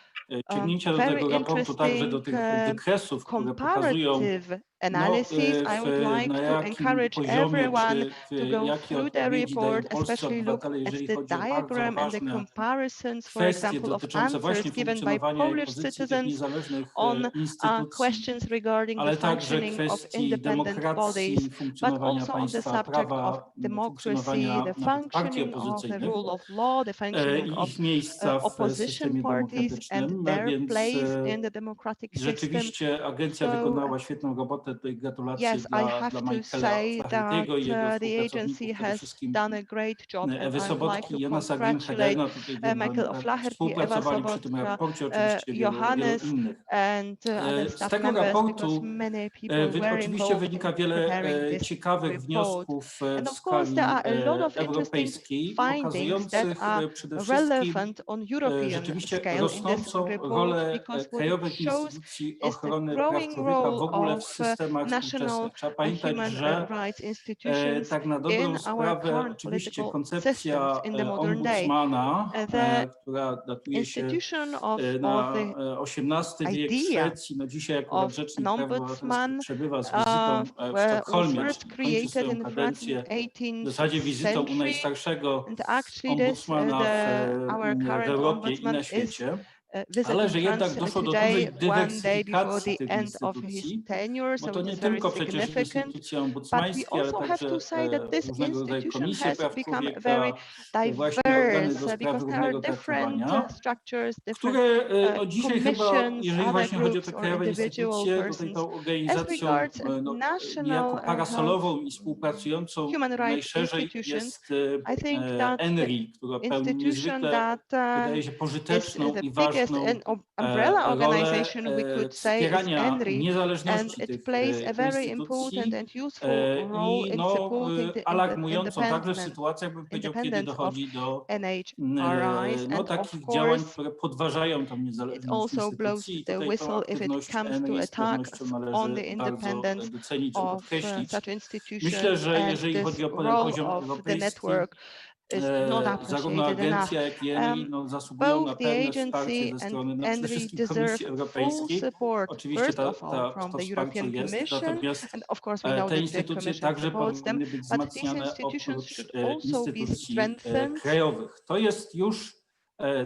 sięgnięcia do very tego raportu, także do tych wykresów, które pokazują analysis. I would like na to jakim encourage poziomie, everyone to go jakie through the odpowiedzi dają report, polscy especially look obywatele, at jeżeli the chodzi o bardzo diagram and the ważne comparisons, for kwestie example, of dotyczące właśnie answers given by funkcjonowania i Polish pozycji tych citizens niezależnych on instytucji, questions regarding the ale także functioning of kwestii independent bodies, demokracji, but funkcjonowania also on the państwa subject of prawa, democracy, funkcjonowania the nawet partii functioning of the opozycyjnych rule of law, the functioning i of ich miejsca w opposition systemie parties and demokratycznym, their więc place in the democratic system. rzeczywiście agencja So, wykonała świetną robotę. Tutaj gratulacje yes, I have dla to Michaela say that Flaherty'ego i jego the współpracowników, agency przede has wszystkim done a great job, and Ewy I would like Sobotki to i Jana congratulate Sagin-Hedena, tutaj Michael O'Flaherty, Ewa współpracowali przy tym Sobotka, raporcie, oczywiście wielu Johannes innych. and other Z staff tego members, because raportu many people were oczywiście involved wynika in wiele preparing this ciekawych report. wniosków And w of course, there skali are a lot of interesting europejskiej, findings that pokazujących are przede wszystkim relevant on European rzeczywiście scale in this rosnącą report, rolę because what it krajowych shows instytucji is the ochrony praw growing człowieka role w ogóle w of systemach national współczesnych. Trzeba pamiętać, human że rights institutions tak na in dobrą our sprawę current oczywiście political koncepcja systems in the modern day. ombudsmana, The która datuje się institution of na the XVIII wiek w idea Szwecji. No dzisiaj akurat of Rzecznik an Praw Obywatelskich ombudsman przebywa z wizytą w was Sztokholmie, first czyli kończy created swoją in kadencję the w 18th zasadzie wizytą u century, najstarszego and actually ombudsmana our w current Europie i ombudsman na is świecie. Ale visiting że jednak France doszło do today, dużej one day before dywersyfikacji the tych end of his instytucji, tenure, bo so to it nie is very tylko przecież significant. instytucje But we ombudsmańskie, ale also have także to say that this różnego rodzaju institution komisje has praw become very człowieka, właśnie organy do diverse spraw because there are równego different traktowania, structures, different które no dzisiaj chyba, commissions, jeżeli other właśnie chodzi o te groups or krajowe individual instytucje, tutaj persons. tą As organizacją regards no, national niejako parasolową i współpracującą human rights najszerzej institutions, jest I think that the ENRI, która pełni institution niezwykle, that wydaje się, is pożyteczną the i biggest ważną umbrella rolę organization we could say is wspierania ENRI, and niezależności it tych plays a very important instytucji and useful role i in no, supporting the alarmującą także w sytuacjach, bym powiedział, kiedy independence of dochodzi do NHRIs, no, and of takich działań, course które podważają tą it niezależność also blows instytucji i the tutaj tą whistle if it aktywność comes ENRI to z pewnością attacks on należy the bardzo independence docenić i of podkreślić. such Myślę, institutions, że and jeżeli this chodzi o role poziom of the europejski, network is not zarówno appreciated enough. agencja, jak i ENRI no, zasługują na Both the pełne wsparcie agency ze and strony no, przede ENRI wszystkim deserve Komisji full Europejskiej. support, Oczywiście first of all, to from the wsparcie European jest, Commission, natomiast and of course we know te that the instytucje Commission także supports them, powinny być but these wzmacniane institutions oprócz should also be instytucji strengthened krajowych. To jest już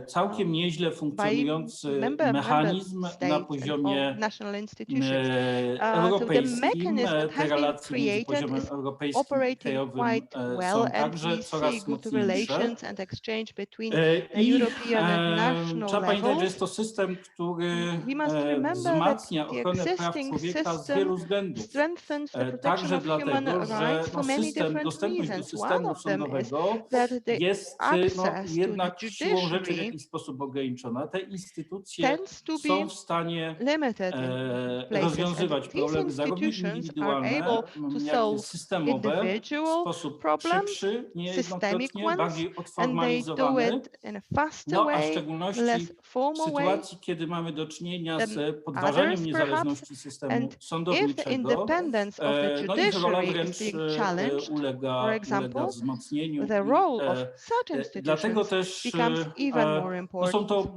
całkiem nieźle by funkcjonujący member mechanizm na states and poziomie national institutions. So the europejskim. mechanism that Te has been relacje między created poziomem is europejskim i operating krajowym quite well, są and także we see coraz good mocniejsze. relations and exchange between the I European and national trzeba pamiętać, że levels. jest to system, który We must remember that wzmacnia the ochronę praw existing człowieka z system wielu względów. strengthens the protection Także of human dlatego, że rights for many different dostępność do reasons. One systemu of them is sądowego that the jest access to jednak the siłą rzeczy w judiciary jakiś sposób ograniczona. Te instytucje tends to są be w stanie limited in places, and rozwiązywać these problemy zarówno institutions are indywidualne, able to jak i solve systemowe w individual sposób problems, szybszy, systemic niejednokrotnie, ones, bardziej and they do odformalizowany. it in a faster No a w way, szczególności less w formal way sytuacji, kiedy mamy do czynienia than z podważaniem others, perhaps. niezależności systemu And if the sądowniczego, independence of the no ich rola judiciary is wręcz being challenged, for ulega example, wzmocnieniu the i role of such dlatego institutions też becomes even more no important. są to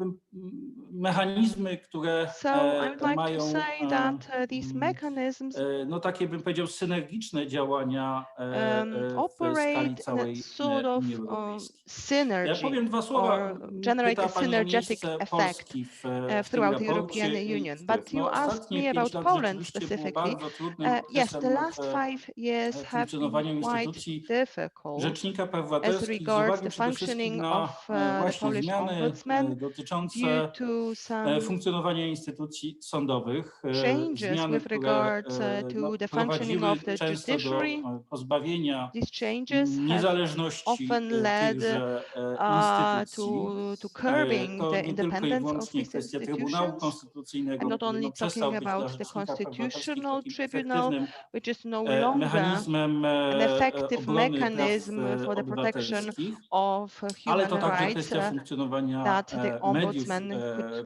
mechanizmy, które So I would like to mają say that these mechanisms no takie bym powiedział synergiczne działania w skali operate in a całej sort of Unii Europejskiej. Ja synergy powiem dwa słowa. or generate Pyta a Pani o synergetic miejsce effect Polski w tym throughout the raporcie European i Union. wpływ. But you No, asked ostatnie me 5 about lat Poland rzeczywiście było specifically. bardzo trudnym Yes, the okresem last 5 years have been funkcjonowaniu quite instytucji difficult Rzecznika Praw as Obywatelskich z regards uwagi the przede wszystkim functioning na of the właśnie Polish zmiany ombudsman due dotyczące to some funkcjonowania instytucji sądowych, changes zmiany, with które regards to the functioning prowadziły of the często do judiciary. pozbawienia These changes have niezależności often led tychże instytucji. to curbing To the nie tylko i independence of wyłącznie these kwestia Trybunału institutions. Konstytucyjnego, I'm not który only przestał talking być dla about the Rzecznika Praw Obywatelskich Constitutional takim Tribunal, efektywnym which is no longer mechanizmem an effective obrony praw mechanism for the protection obywatelskich, of ale human to także rights kwestia funkcjonowania that the mediów ombudsman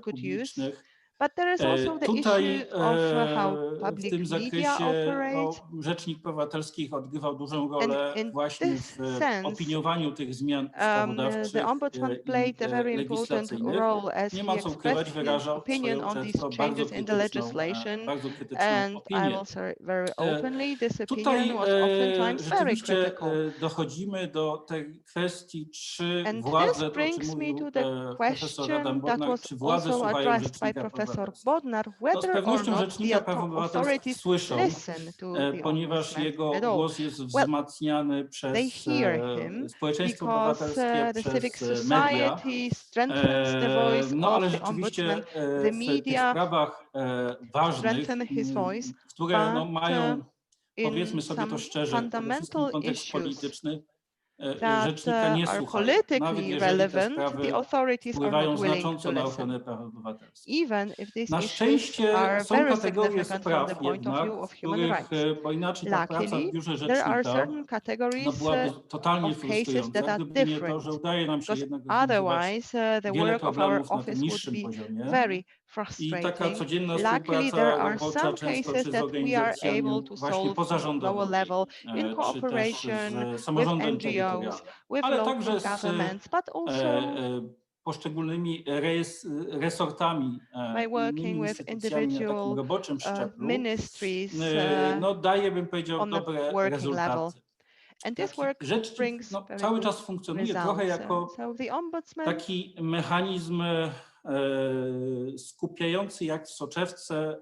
could use. publicznych, But there is also the issue of how w public tym media zakresie operate. Rzecznik Praw Obywatelskich odgrywał dużą And rolę in właśnie this w sense, opiniowaniu tych zmian the ustawodawczych ombudsman i played a very important legislacyjnych. role as Nie he ma co ukrywać, expressed his wyrażał opinion swoją on these często changes in the legislation, bardzo krytyczną and I opinię. will say very openly, this opinion Tutaj was oftentimes very rzeczywiście critical. dochodzimy do tej kwestii, czy And władze, this to o czym brings me mówił to the profesor Adam question that Bodnar, was czy władze also słuchają addressed by Rzecznika Praw Professor Obywatelskich. Bodnar, No, z whether or pewnością not Rzecznika the Praw Obywatelskich authorities słyszą, listen to the ponieważ ombudsman jego at all. głos jest Well, wzmacniany they przez hear him społeczeństwo because obywatelskie, the civic przez media. society strengthens the voice No ale of the ombudsman, rzeczywiście the w tych media sprawach ważnych, strengthen his voice, które no, but mają, in powiedzmy sobie to some szczerze, przede wszystkim fundamental kontekst issues polityczny, that rzecznika nie are słuchają, nawet politically jeżeli te relevant, the sprawy authorities are wpływają not willing znacząco to na listen. ochronę praw obywatelskich. Even if these Na issues szczęście are są very kategorie significant from the spraw point of jednak, view of w human których, rights. bo inaczej ta praca w Luckily, biurze there are rzecznika certain categories byłaby totalnie of cases that frustrująca, are gdyby nie to, different, że udaje nam się because jednak rozwiązywać otherwise the wiele work of our problemów na tym office would niższym be poziomie. very I taka frustrating. codzienna Luckily, współpraca there are robocza, some często cases czy z that we are able organizacjami to właśnie solve on lower pozarządowymi, level in czy też cooperation z with samorządem NGOs, terytorialnym, with ale local także z governments, but also poszczególnymi resortami by i working innymi with instytucjami na takim individual roboczym szczeblu, ministries no daje, bym powiedział, on a dobre working level. rezultaty. And this Taki work rzecznik brings no, very cały good czas funkcjonuje trochę results. jako So the ombudsman taki mechanizm skupiający jak w soczewce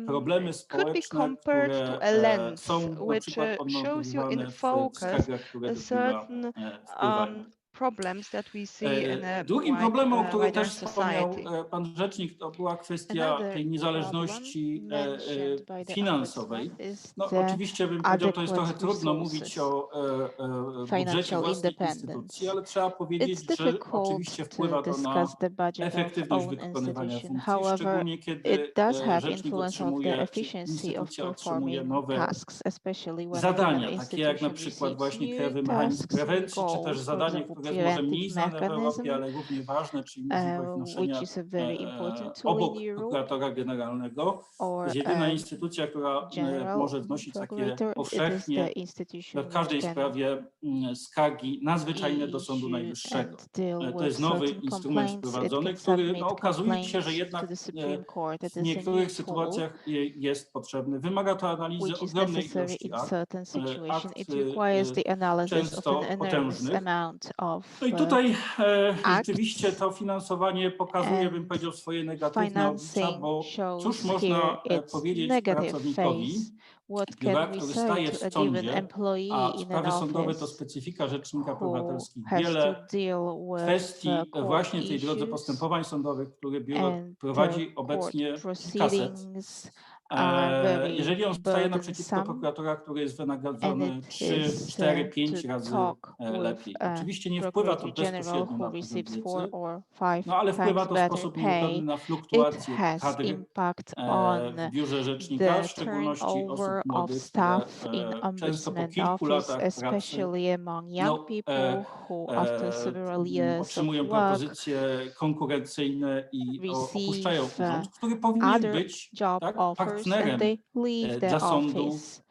problemy could be społeczne, compared które to a lens, są na which przykład shows you in odnotowywane w focus skargach, które do biura certain wpływają. problems that we see in a Drugim wide, problemem, o którym wider też wspomniał society. pan rzecznik, to była kwestia Another tej niezależności problem mentioned by the finansowej. ombudsman is No the oczywiście bym powiedział, to jest trochę adequate trudno mówić resources, o budżecie financial własnej independence. instytucji, ale trzeba It's powiedzieć, że difficult oczywiście to wpływa to na discuss the budget of efektywność own wykonywania institution. funkcji, However, szczególnie kiedy it does have rzecznik influence of the otrzymuje, czy efficiency of instytucja otrzymuje performing nowe tasks, especially when an zadania, takie jak na institution przykład receives właśnie new krajowy mechanizm tasks, new prewencji, czy też goals, for zadanie, example, które jest może mniej preventive znane w Europie, mechanism, ale równie ważne, czyli możliwość which noszenia is a very important tool obok in Europe, prokuratora generalnego. To or jest jedyna instytucja, która general może wnosić takie procurator. It is powszechnie the institution w każdej which can sprawie skargi nadzwyczajne do Sądu issue Najwyższego. and deal To with jest nowy certain instrument complaints. It wprowadzony, can który submit okazuje się, że complaints jednak to the Supreme Court. It w is a new niektórych tool sytuacjach jest potrzebny. Wymaga to analizy which is ogromnej necessary ilości in akt, certain situations. akt It requires the analysis of an często enormous potężnych. amount of No i tutaj acts, rzeczywiście to finansowanie pokazuje, bym and powiedział, swoje negatywne oblicza, financing bo cóż shows można here its powiedzieć negative pracownikowi face. What biura, can we który say staje to w a given sądzie, employee a in an sprawy sądowe to office specyfika Rzecznika Praw who Obywatelskich. has to Wiele deal with kwestii court właśnie tej drodze issues, postępowań sądowych, które biuro and prowadzi court obecnie kilkaset. proceedings are very Jeżeli on staje naprzeciwko burdensome, prokuratora, który jest and wynagrodzony it 3, is 4, 5 to razy talk with lepiej. a Oczywiście nie wpływa to Procurator General bezpośrednio who na poziom receives 4 wiedzy, or 5 no ale wpływa times to w better sposób pay. nieuchronny na It fluktuację has kadr impact on w biurze rzecznika, the w szczególności osób turnover of młodych, które staff in często po ombudsman kilku office, latach pracy especially among young no, people who after several years of otrzymują work propozycje konkurencyjne i opuszczają receive urząd, który powinien other być job tak, offers, and partnerem they leave the dla sądu office.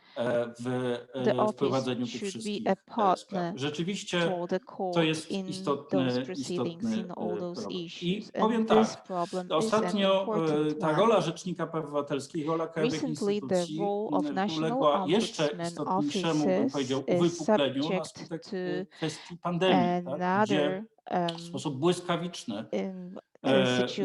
w The office wprowadzeniu tych should be wszystkich a spraw. partner Rzeczywiście for the to court jest in istotny those proceedings, in all those problem. issues. I And powiem this tak, problem is an ostatnio important ta one. rola Rzecznika Praw Obywatelskich, rola krajowych Recently, the instytucji role of national uległa jeszcze ombudsman istotniejszemu, bym powiedział, offices is uwypukleniu na subject skutek to kwestii pandemii, tak, gdzie another w sposób błyskawiczny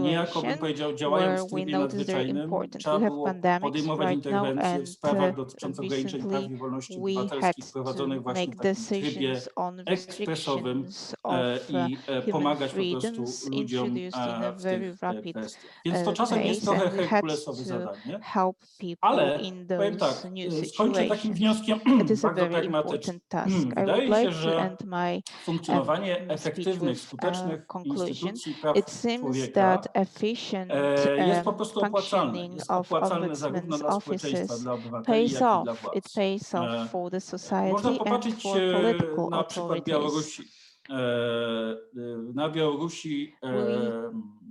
niejako bym situation powiedział, where działając w we trybie notice they're nadzwyczajnym, important. trzeba We have było pandemics podejmować right now, interwencje w sprawach and dotyczących ograniczeń praw recently i wolności we had obywatelskich to prowadzonych właśnie make w takim trybie decisions on ekspresowym restrictions of i human pomagać po prostu freedoms ludziom introduced in a w very tych rapid kwestiach. Więc to czasem jest pace, trochę and we had herkulesowe to zadanie, help people ale in powiem those tak, new skończę takim situations. wnioskiem It is a bardzo very pragmatycznym. important task. I Wydaje would się, like to że end my funkcjonowanie speech efektywnych, with skutecznych conclusion. instytucji praw It seems człowieka that efficient jest po prostu opłacalne. functioning Jest of opłacalne zarówno ombudsman's dla społeczeństwa, offices dla obywateli, pays jak i dla off. It władz. pays off for the Można society and popatrzeć for political na przykład authorities. Białorusi. Na Białorusi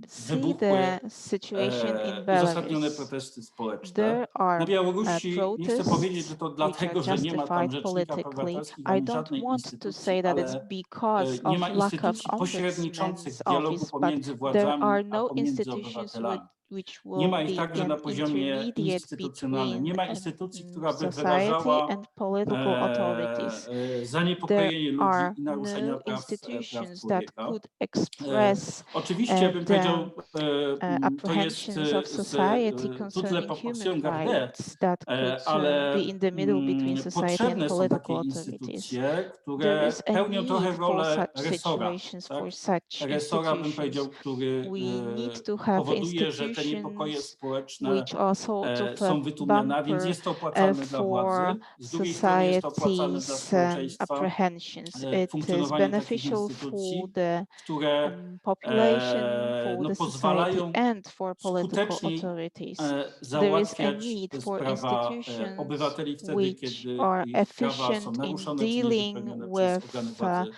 We see the situation in uzasadnione Belarus. protesty społeczne. There are Na Białorusi nie chcę powiedzieć, że protests to which are dlatego, że nie ma tam justified rzecznika praw politically. obywatelskich I ani don't żadnej want to instytucji, say that it's ale because nie of ma lack of instytucji pośredniczących ombudsman's dialogu office, but pomiędzy there władzami are a no pomiędzy institutions obywatelami. which Nie will ma ich be także an na poziomie intermediate instytucjonalnym. Nie between ma instytucji, która by society wyrażała and political authorities. There zaniepokojenie ludzi are i naruszenia no praw institutions that człowieka. could express Oczywiście bym powiedział, the to jest apprehensions of society toute la concerning human proportion gardée, rights that could ale be in the middle between society and potrzebne są takie political authorities. instytucje, There które is a pełnią trochę need for rolę such resora. situations, Tak? for such Resora bym powiedział, institutions. który We need to have powoduje, że te niepokoje institutions społeczne which are sort of a są wytłumiane, a więc bumper jest to opłacalne dla władzy. for Z drugiej strony jest to opłacalne dla society's społeczeństwa. apprehensions. It is Funkcjonowanie takich beneficial for instytucji, the które population, for no, the society, pozwalają and for political skuteczniej authorities. There is a załatwiać need for sprawa institutions obywateli wtedy, which kiedy are ich prawa są efficient in naruszone czy dealing niewypełnione przez with organy władzy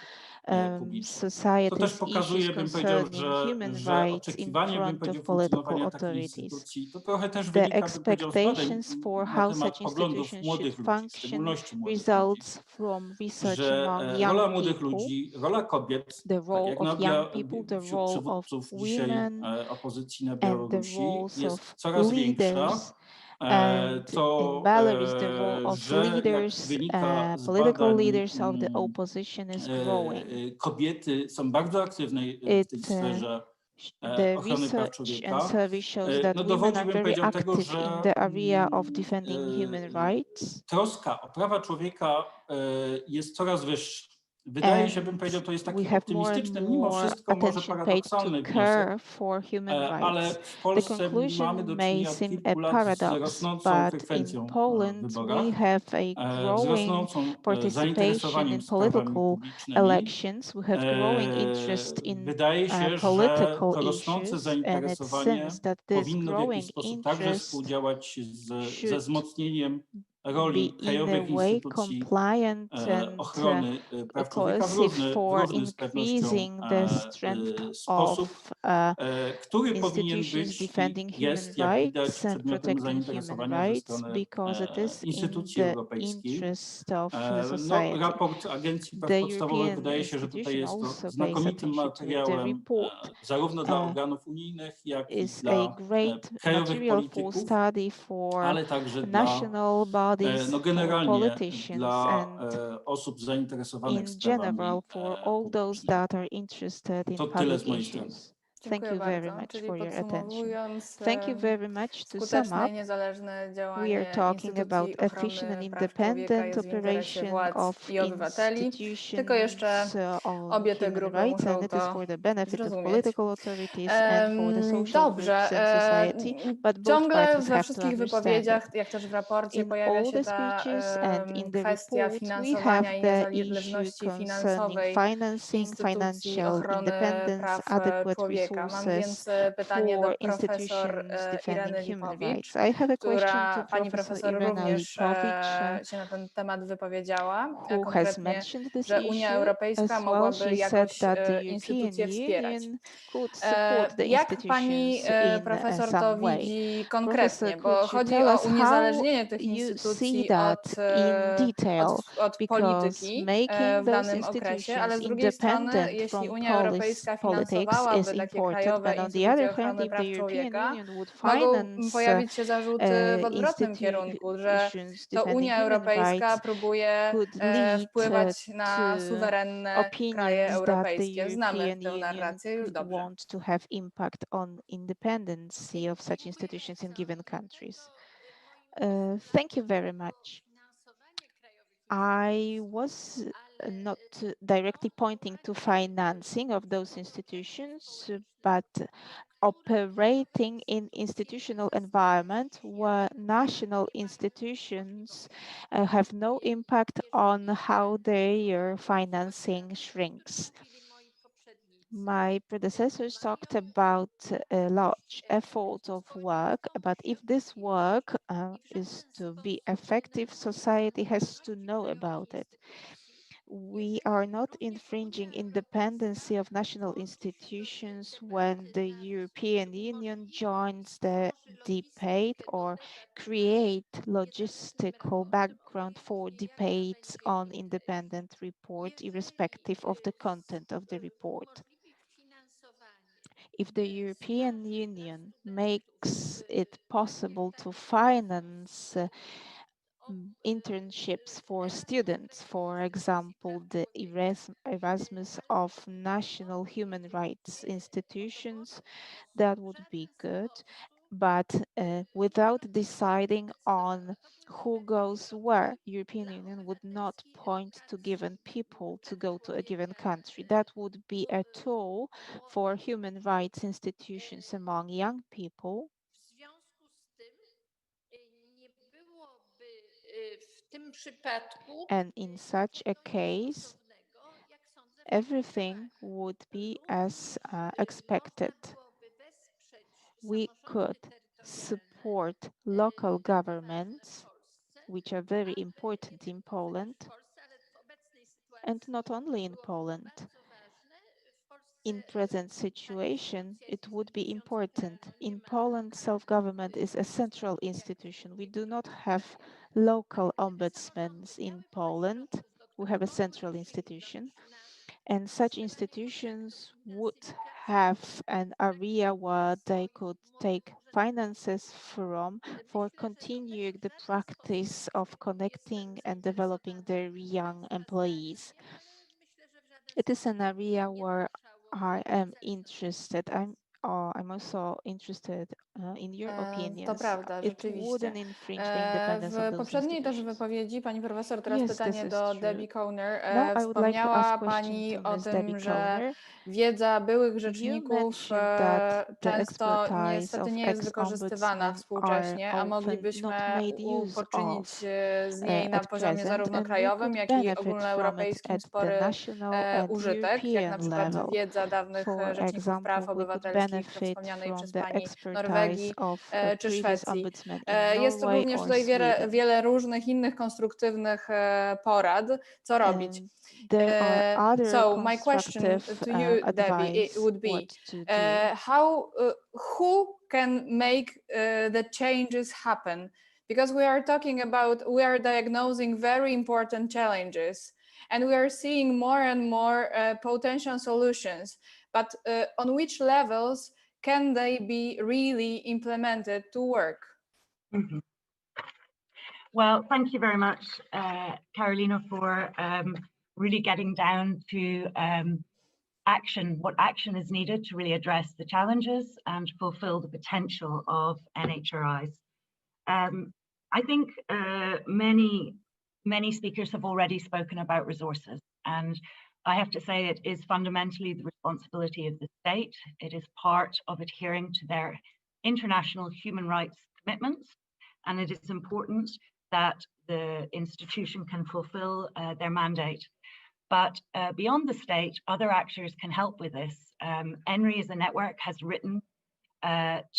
publicznej. To też society's issues pokazuje, bym powiedział, concerning human że rights in oczekiwanie, bym front of powiedział, political funkcjonowania takiej authorities. instytucji, to trochę też The wynika, bym powiedział, z badań expectations for na how temat such poglądów institutions młodych should ludzi, w function szczególności młodych ludzi, results from research że among rola young młodych people, ludzi, rola kobiet, the tak role jak of young people, the wśród role of przywódców dzisiaj women, opozycji na and the Białorusi roles jest of coraz większa. leaders. And To, in Belarus, the role of że jak leaders, wynika z political badań, leaders of the opposition is growing. kobiety są bardzo aktywne w tej sferze The ochrony praw research and człowieka. survey shows that No women dowodzi, are bym very powiedział, tego, active że in the area of defending human rights. troska o prawa człowieka jest coraz wyższa. Wydaje się, bym powiedział, to jest taki optymistyczny, mimo wszystko może paradoksalny wniosek, ale w Polsce mamy do czynienia od kilku lat z rosnącą frekwencją w wyborach, wzrosnącą zainteresowaniem sprawami publicznymi. Wydaje się, że to rosnące zainteresowanie powinno w jakiś sposób także współdziałać ze wzmocnieniem roli krajowych instytucji ochrony praw człowieka w równy z pewnością sposób, który powinien być i jest, jak widać, przedmiotem zainteresowania ze strony instytucji europejskich. No, raport Agencji Praw Podstawowych wydaje się, że tutaj jest to znakomitym materiałem zarówno dla organów unijnych, jak i dla krajowych polityków, ale także dla no generalnie dla osób zainteresowanych sprawami publicznymi. To tyle z mojej strony. Thank you very much Czyli for your attention. podsumowując, Thank you very much. To sum skuteczne i up, niezależne we działanie are talking about instytucji efficient and ochrony praw człowieka independent jest w interesie operation władz of i obywateli. Tylko jeszcze institutions on obie te human grupy rights, muszą and it is to for the benefit of zrozumieć. political authorities and for the social Dobrze. groups in society, but both Ciągle parties we have to wszystkich understand wypowiedziach, it. jak też w raporcie, In pojawia all się the ta speeches and in the kwestia report, we have finansowania i the issue niezależności concerning finansowej financing, instytucji financial ochrony independence, praw adequate człowieka. Mam resources więc pytanie do for profesor institutions Ireny defending human Lipowicz, rights. I have a question to która pani Professor profesor Irena również Lipowicz, się na ten temat wypowiedziała, who has konkretnie, mentioned this że Unia issue Europejska as well. mogłaby She said jakoś that the instytucje European wspierać. Union could support the Jak pani institutions in profesor to some way. widzi Professor, konkretnie? Bo could you chodzi tell o us how uniezależnienie tych you see instytucji that in detail? od Because polityki making w those danym okresie, ale institutions z drugiej strony, independent jeśli from Unia Europejska politics is finansowałaby takie important, krajowe but on the instytucje other hand, ochrony if praw the European człowieka, Union would mogą finance pojawić się zarzuty w odwrotnym kierunku, że institutions to defending Unia human Europejska rights próbuje could lead wpływać na to suwerenne kraje opinions that the europejskie. Znamy European tę Union narrację już could dobrze. want to have impact on independency of such institutions in given countries. Thank you very much. I was not directly pointing to financing of those institutions, but operating in institutional environment where national institutions have no impact on how their financing shrinks. My predecessors talked about a large effort of work, but if this work is to be effective, society has to know about it. we are not infringing independency of national institutions when the European Union joins the debate or create logistical background for debates on independent report, irrespective of the content of the report. If the European Union makes it possible to finance internships for students, for example, the Erasmus of national human rights institutions, that would be good. But without deciding on who goes where, European Union would not point to given people to go to a given country. That would be a tool for human rights institutions among young people. And in such a case, everything would be as expected. We could support local governments, which are very important in Poland, and not only in Poland. In present situation, it would be important. In Poland, self-government is a central institution. We do not have local ombudsmen in Poland. We have a central institution. And such institutions would have an area where they could take finances from for continuing the practice of connecting and developing their young employees. It is an area where I am interested. I'm also interested in your opinions. To prawda, It rzeczywiście. wouldn't infringe the independence of W those poprzedniej też institutions. wypowiedzi pani profesor, teraz Yes, pytanie this is do true. Debbie Cowner, Now I would like to ask wspomniała question pani to o Ms. Debbie tym, że Cowner. wiedza byłych You rzeczników mentioned that the często expertise niestety of nie jest wykorzystywana ex-ombudsmen współcześnie, a are often moglibyśmy not made use poczynić of z niej na at poziomie present, zarówno and we krajowym, could jak i benefit from it ogólnoeuropejskim at the spory national and użytek, jak na European przykład level. wiedza dawnych For rzeczników praw example, we could obywatelskich benefit wspomnianej from przez the pani expertise Norwegii of czy previous Szwecji. ombudsmen in Jest tu Norway również or tutaj Sweden. wiele różnych innych konstruktywnych porad, co robić. There are other So my question constructive to you, Debbie, it advice would be, what to do. who can make the changes happen? Because we are diagnosing very important challenges, and we are seeing more and more potential solutions. But on which levels can they be really implemented to work? Mm-hmm. Well, thank you very much, Carolina, for really getting down to action, what action is needed to really address the challenges and fulfill the potential of NHRIs. I think many speakers have already spoken about resources, and I have to say it is fundamentally the responsibility of the state. It is part of adhering to their international human rights commitments, and it is important that the institution can fulfill their mandate. But beyond the state, other actors can help with this. NRI as a network has written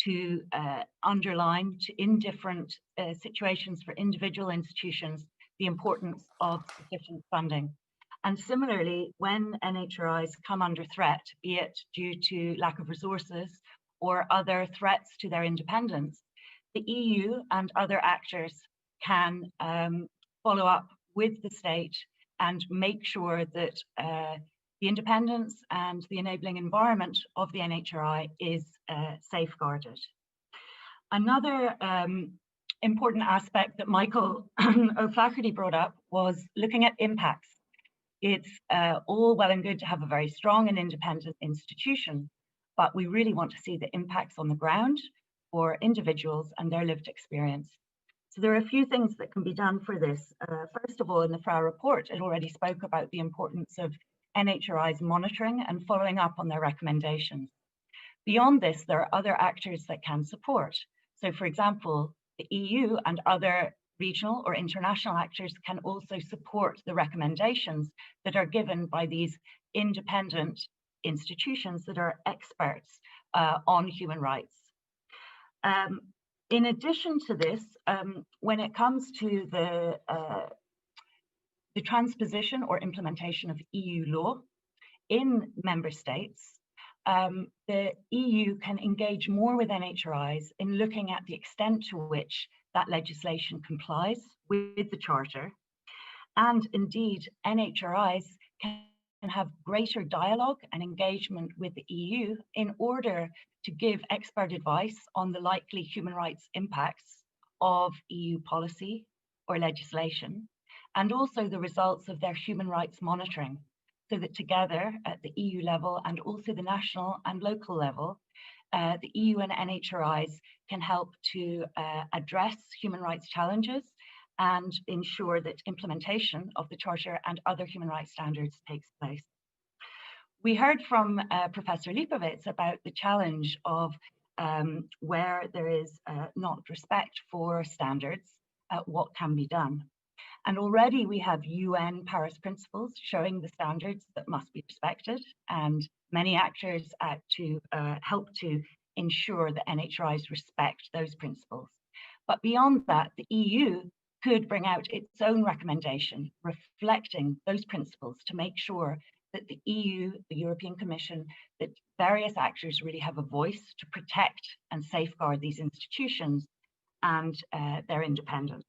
to underline in different situations for individual institutions the importance of sufficient funding. And similarly, when NHRIs come under threat, be it due to lack of resources or other threats to their independence, the EU and other actors can follow up with the state and make sure that the independence and the enabling environment of the NHRI is safeguarded. Another important aspect that Michael O'Flaherty brought up was looking at impacts. It's all well and good to have a very strong and independent institution, but we really want to see the impacts on the ground for individuals and their lived experience. So there are a few things that can be done for this. First of all, in the FRA report, it already spoke about the importance of NHRIs monitoring and following up on their recommendations. Beyond this, there are other actors that can support. So for example, the EU and other regional or international actors can also support the recommendations that are given by these independent institutions that are experts on human rights. In addition to this, when it comes to the transposition or implementation of EU law in member states, the EU can engage more with NHRIs in looking at the extent to which that legislation complies with the Charter. And indeed, NHRIs can have greater dialogue and engagement with the EU in order to give expert advice on the likely human rights impacts of EU policy or legislation, and also the results of their human rights monitoring, so that together at the EU level and also the national and local level, the EU and NHRIs can help to address human rights challenges and ensure that implementation of the Charter and other human rights standards takes place. We heard from Professor Lipovitz about the challenge of where there is not respect for standards, what can be done. And already we have UN Paris principles showing the standards that must be respected, and many actors act to help to ensure that NHRIs respect those principles. But beyond that, the EU could bring out its own recommendation reflecting those principles to make sure that the EU, the European Commission, that various actors really have a voice to protect and safeguard these institutions and their independence.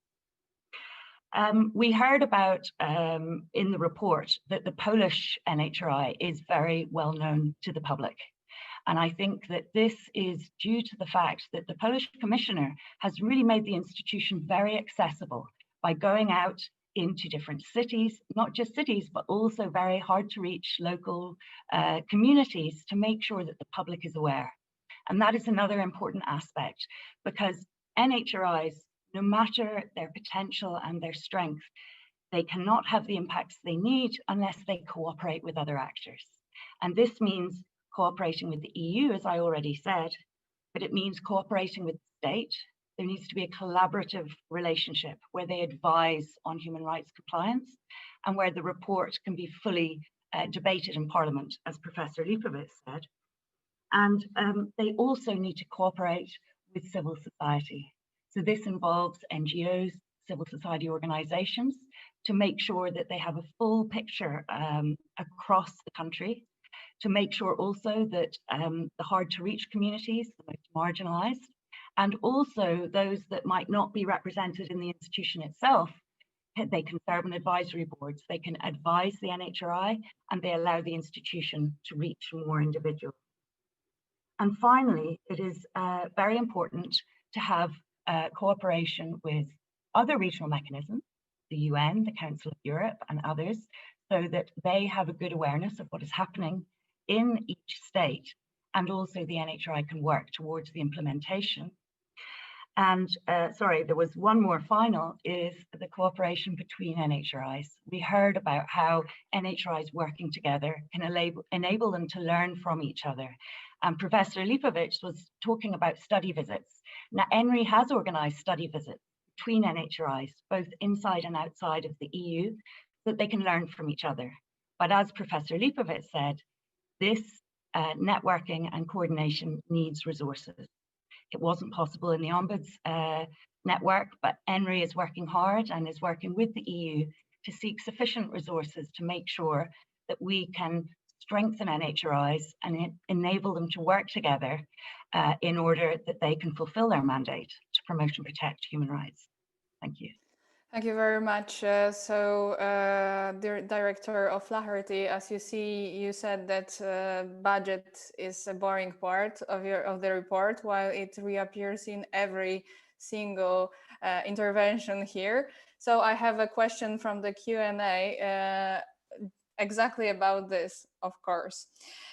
We heard about in the report that the Polish NHRI is very well known to the public. And I think that this is due to the fact that the Polish commissioner has really made the institution very accessible by going out into different cities, not just cities, but also very hard to reach local communities to make sure that the public is aware. And that is another important aspect, because NHRIs, no matter their potential and their strength, they cannot have the impacts they need unless they cooperate with other actors. And this means cooperating with the EU, as I already said, but it means cooperating with the state. There needs to be a collaborative relationship where they advise on human rights compliance and where the report can be fully debated in Parliament, as Professor Lipovitz said. And they also need to cooperate with civil society. So this involves NGOs, civil society organizations, to make sure that they have a full picture across the country, to make sure also that the hard to reach communities, the most marginalized, and also those that might not be represented in the institution itself, they can serve on advisory boards, they can advise the NHRI, and they allow the institution to reach more individuals. And finally, it is very important to have cooperation with other regional mechanisms, the UN, the Council of Europe, and others, so that they have a good awareness of what is happening in each state, and also the NHRI can work towards the implementation. And sorry, there was one more final, is the cooperation between NHRIs. We heard about how NHRIs working together can enable them to learn from each other. And Professor Lipovitz was talking about study visits. Now, ENRI has organized study visits between NHRIs, both inside and outside of the EU, so that they can learn from each other. But as Professor Lipovitz said, this networking and coordination needs resources. It wasn't possible in the Ombuds network, but ENRI is working hard and is working with the EU to seek sufficient resources to make sure that we can strengthen NHRIs and enable them to work together in order that they can fulfill their mandate to promote and protect human rights. Thank you. Thank you very much. Dear Director O'Flaherty, as you see, you said that budget is a boring part of the report, while it reappears in every single intervention here. So I have a question from the Q&A exactly about this, of course.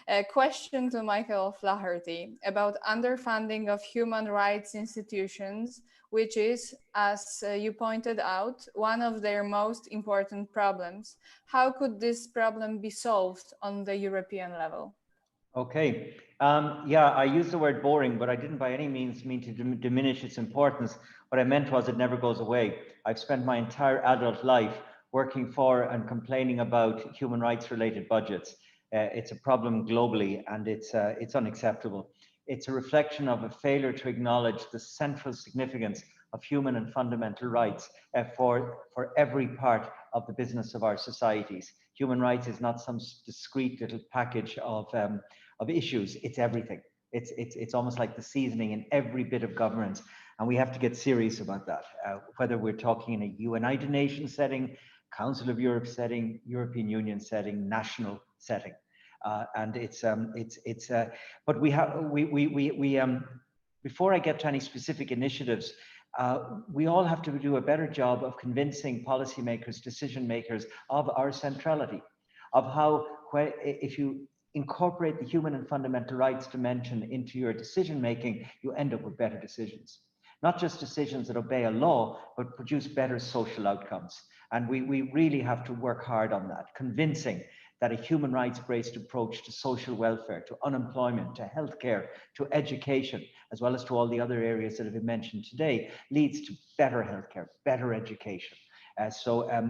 A question to Michael O'Flaherty about underfunding of human rights institutions, which is, as you pointed out, one of their most important problems. How could this problem be solved on the European level? Okay, yeah, I used the word boring, but I didn't by any means mean to diminish its importance. What I meant was it never goes away. I've spent my entire adult life working for and complaining about human rights related budgets. It's a problem globally, and it's unacceptable. It's a reflection of a failure to acknowledge the central significance of human and fundamental rights for every part of the business of our societies. Human rights is not some discrete little package of issues. It's everything. It's almost like the seasoning in every bit of governance. And we have to get serious about that, whether we're talking in a United Nations setting, Council of Europe setting, European Union setting, national setting. But before I get to any specific initiatives, we all have to do a better job of convincing policymakers, decision makers of our centrality, of how, if you incorporate the human and fundamental rights dimension into your decision making, you end up with better decisions. Not just decisions that obey a law, but produce better social outcomes. And we really have to work hard on that, convincing that a human rights-based approach to social welfare, to unemployment, to healthcare, to education, as well as to all the other areas that have been mentioned today, leads to better healthcare, better education.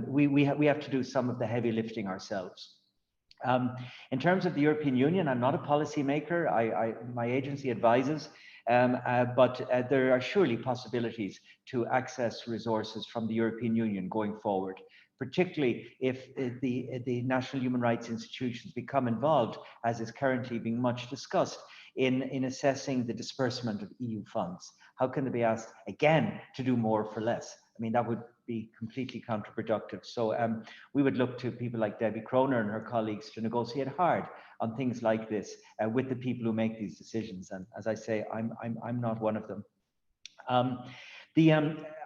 We have to do some of the heavy lifting ourselves. In terms of the European Union, I'm not a policymaker. My agency advises, but there are surely possibilities to access resources from the European Union going forward, particularly if the national human rights institutions become involved, as is currently being much discussed, in assessing the disbursement of EU funds. How can they be asked again to do more for less? I mean, that would be completely counterproductive. So we would look to people like Debbie Croner and her colleagues to negotiate hard on things like this with the people who make these decisions. And as I say, I'm not one of them.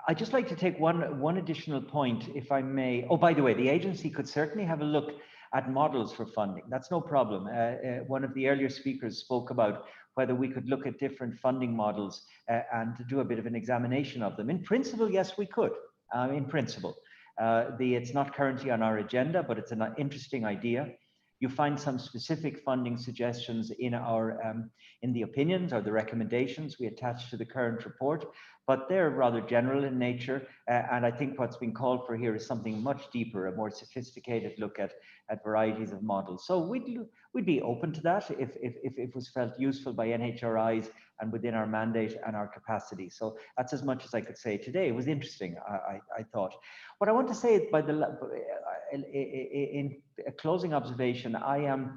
I'd just like to take one additional point, if I may. Oh, by the way, the agency could certainly have a look at models for funding. That's no problem. One of the earlier speakers spoke about whether we could look at different funding models and to do a bit of an examination of them. In principle, yes, we could. In principle, it's not currently on our agenda, but it's an interesting idea. You find some specific funding suggestions in the opinions or the recommendations we attach to the current report, but they're rather general in nature. And I think what's been called for here is something much deeper, a more sophisticated look at varieties of models. So we'd be open to that if it was felt useful by NHRIs and within our mandate and our capacity. So that's as much as I could say today. It was interesting, I thought. What I want to say in a closing observation, I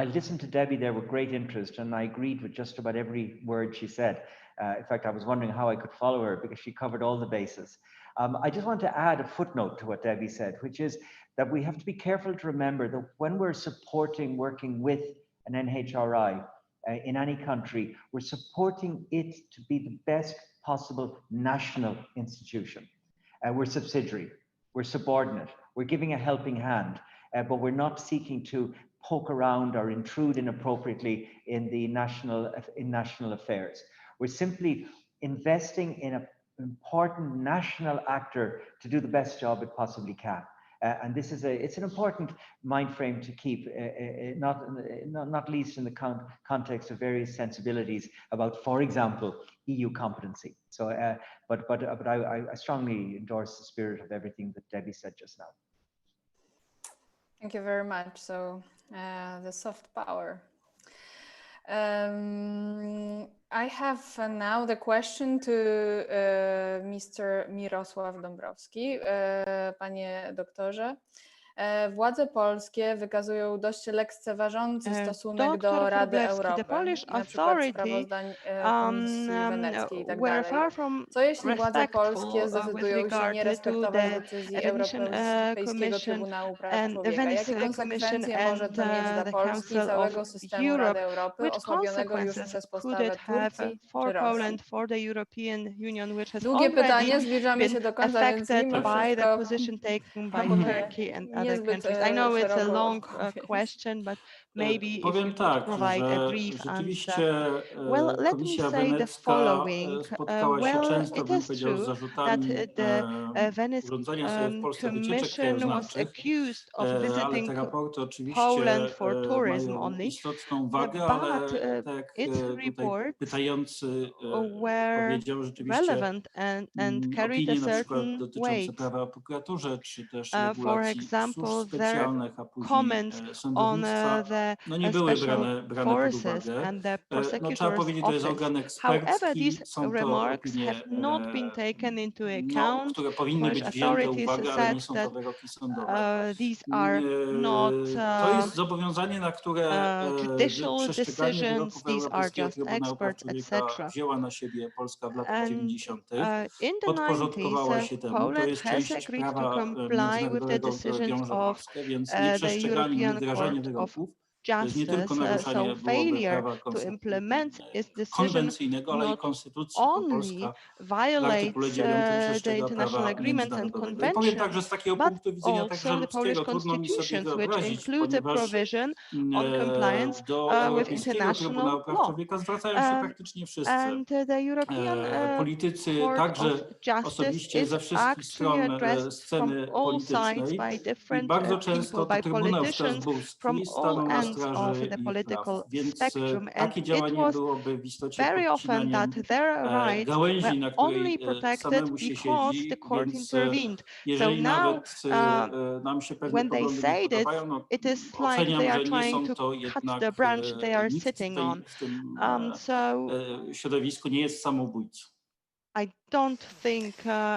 listened to Debbie there with great interest, and I agreed with just about every word she said. In fact, I was wondering how I could follow her because she covered all the bases. I just want to add a footnote to what Debbie said, which is that we have to be careful to remember that when we're working with an NHRI in any country, we're supporting it to be the best possible national institution. We're subsidiary, we're subordinate, we're giving a helping hand, but we're not seeking to poke around or intrude inappropriately in national affairs. We're simply investing in an important national actor to do the best job it possibly can. And this is it's an important mind frame to keep, not least in the context of various sensibilities about, for example, EU competency. So, but I strongly endorse the spirit of everything that Debbie said just now. Thank you very much. So, the soft power. I have now the question to Mr. Mirosław Dąbrowski. Panie doktorze, władze polskie wykazują dość lekceważący stosunek do Rady Europy, na przykład sprawozdań Komisji Weneckiej i tak dalej. Co jeśli władze polskie zdecydują się nie respektować decyzji Europejskiego Trybunału Praw Człowieka? Jakie konsekwencje może to mieć dla Polski i całego systemu Rady Europy, osłabionego już przez postawę Turcji czy Rosji? Długie pytanie, zbliżamy się do końca, więc mimo wszystko I know it's a long question, but maybe if you could provide a brief answer. Well, let me say the following. Well, it is true that the Venice Commission was accused of visiting Poland for tourism only, but its reports were relevant and carried a certain weight. For example, their comments on the nie były special brane pod forces uwagę. and the No, trzeba prosecutor's powiedzieć, to jest office. organ However, ekspercki, these są to remarks have opinie, not been taken into no, account. które powinny Polish być wzięte authorities uwagę, ale nie said są to that wyroki sądowe. these are not To jest zobowiązanie, na które judicial przestrzeganie decisions, wyroków these are Europejskiego just Trybunału Praw experts, Człowieka etc. wzięła na siebie Polska w latach And 90. in the 90s, Podporządkowała się temu. To Poland jest has część agreed to prawa comply with the międzynarodowego, które decisions wiąże of Polskę, więc the nieprzestrzeganie, European niewdrażanie Court of wyroków to jest nie tylko Justice. naruszanie So byłoby failure prawa to implement its decision konwencyjnego, ale i not konstytucji, bo only Polska w artykule violates 9 the przestrzega international prawa agreements and międzynarodowego. I powiem tak, conventions, że z takiego but punktu widzenia także also the Polish ludzkiego trudno mi sobie constitutions, which wyobrazić, include a ponieważ provision on compliance do with Europejskiego international Trybunału Praw law. Człowieka zwracają się praktycznie wszyscy. And the European Politycy, Court of także Justice osobiście is ze wszystkich actually stron addressed from sceny all sides politycznej by i different bardzo people, często to by Trybunał politicians from Strasburski all stanął na ends of straży the ich praw, political więc spectrum. And takie it działanie was byłoby w istocie very often that podcinaniem their rights were gałęzi, na only której protected samemu się because the siedzi, court więc intervened. So jeżeli now, nawet nam się pewne when they poglądy nie say this, podobają, no, it is like they oceniam, are że nie trying są to to cut jednak, the branch they are nikt sitting on. w tym So środowisku nie jest samobójcą. I don't think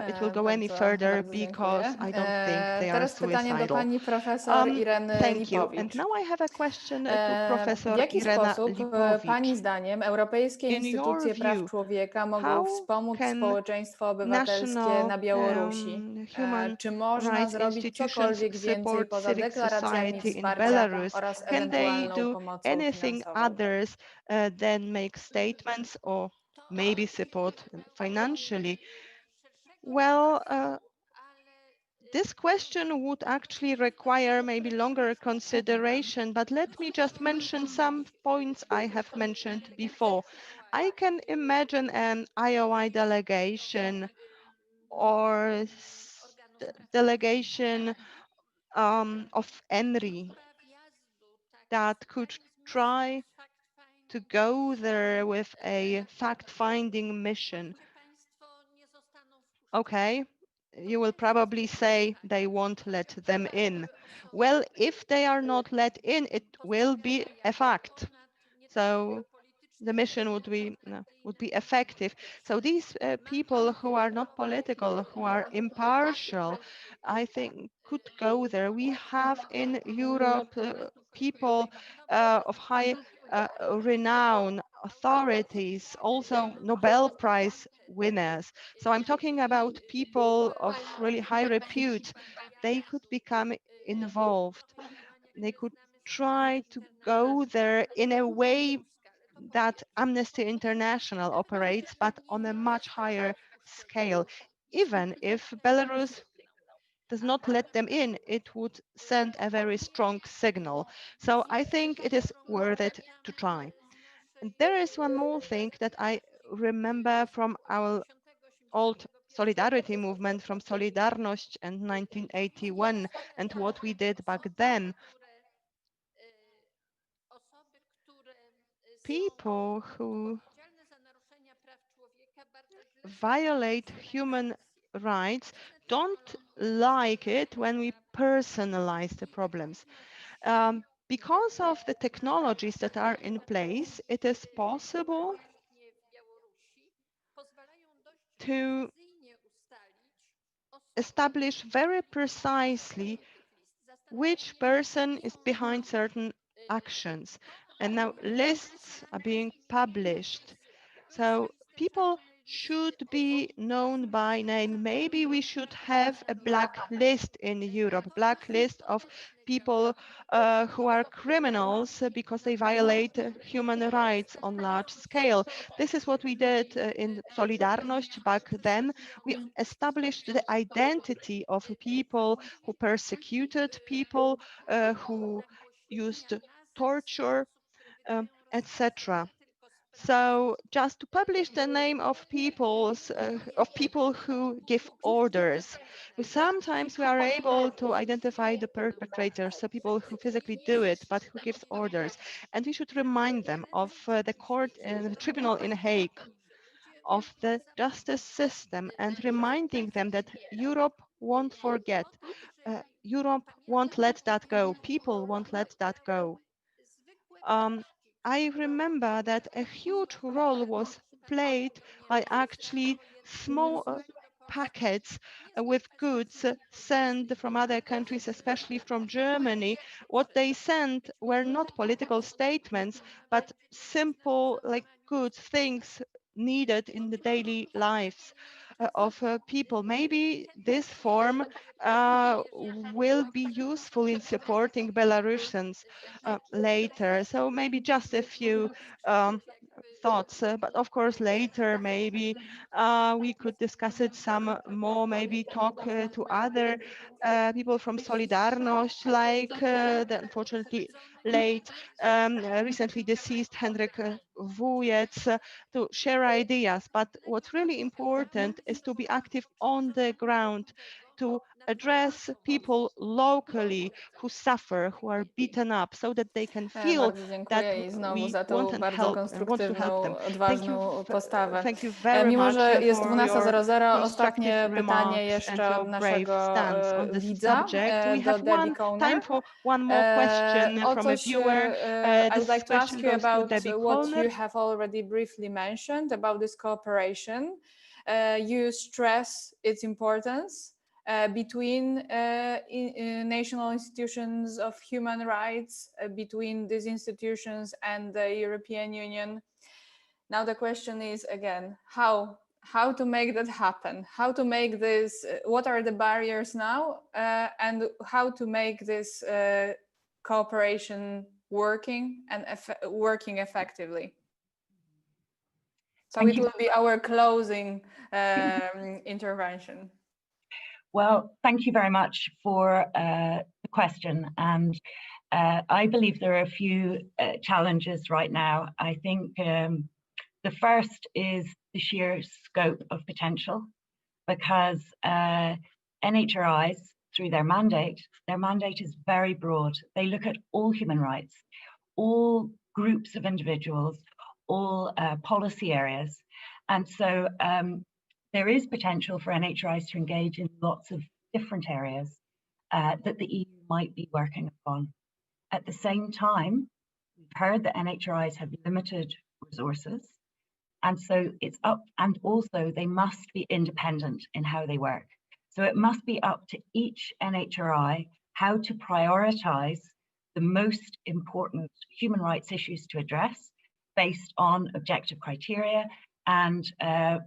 it will go any further because dziękuję. I don't think they are Teraz pytanie do suicidal. pani profesor Ireny Thank you. Lipowicz. And now I have a question to W Professor jaki Irena sposób Lipowicz. pani zdaniem europejskie In your instytucje praw view, człowieka mogą how wspomóc can społeczeństwo obywatelskie national na Białorusi? human Czy można rights zrobić institutions cokolwiek więcej support poza civic deklaracjami society in wsparcia Belarus? oraz Can they ewentualną do pomocą anything finansową? others than make statements or maybe support financially? Well, this question would actually require maybe longer consideration, but let me just mention some points I have mentioned before. I can imagine an IOI delegation or delegation of ENRI that could try to go there with a fact-finding mission. Okay, you will probably say they won't let them in. Well, if they are not let in, it will be a fact. So the mission would be effective. So these people who are not political, who are impartial, I think could go there. We have in Europe people of high renown, authorities, also Nobel Prize winners. So I'm talking about people of really high repute. They could become involved. They could try to go there in a way that Amnesty International operates, but on a much higher scale. Even if Belarus does not let them in, it would send a very strong signal. So I think it is worth it to try. And there is one more thing that I remember from our old solidarity movement, from Solidarność and 1981, and what we did back then. People who violate human rights don't like it when we personalize the problems. Because of the technologies that are in place, it is possible to establish very precisely which person is behind certain actions. And now lists are being published. So people should be known by name. Maybe we should have a black list in Europe, black list of people who are criminals because they violate human rights on large scale. This is what we did in Solidarność back then. We established the identity of people who persecuted people, who used torture, etc. So just to publish the name of people who give orders. Sometimes we are able to identify the perpetrators, so people who physically do it, but who gives orders. And we should remind them of the court and the tribunal in Hague, of the justice system, and reminding them that Europe won't forget. Europe won't let that go. People won't let that go. I remember that a huge role was played by actually small packets with goods sent from other countries, especially from Germany. What they sent were not political statements, but simple, like goods, things needed in the daily lives of people. Maybe this form will be useful in supporting Belarusians later. So maybe just a few thoughts, but of course later maybe we could discuss it some more, maybe talk to other people from Solidarność, like the unfortunately late, recently deceased Henryk Wujec, to share ideas. But what's really important is to be active on the ground, to address people locally who suffer, who are beaten up, so that they can feel Bardzo that dziękuję i znowu we za tą bardzo want to help them. konstruktywną, odważną postawę. Thank you very Mimo, much że jest for your 12:00, constructive ostatnie pytanie remarks and jeszcze od your brave naszego stance on this widza subject. We do have Debbie Koner. time for one more question from a viewer. I would like This to ask question you goes to about Debbie what Koner. you have already briefly mentioned about this cooperation. You stress its importance between national institutions of human rights, between these institutions and the European Union. Now the question is again, how to make that happen? How to make this? What are the barriers now, and how to make this cooperation working and working effectively? So Thank it you. will be our closing intervention. Well, thank you very much for the question. And I believe there are a few challenges right now. I think the first is the sheer scope of potential, because NHRIs, through their mandate is very broad. They look at all human rights, all groups of individuals, all policy areas. And so there is potential for NHRIs to engage in lots of different areas that the EU might be working upon. At the same time, we've heard that NHRIs have limited resources, and so it's up, and also they must be independent in how they work. So it must be up to each NHRI how to prioritize the most important human rights issues to address based on objective criteria and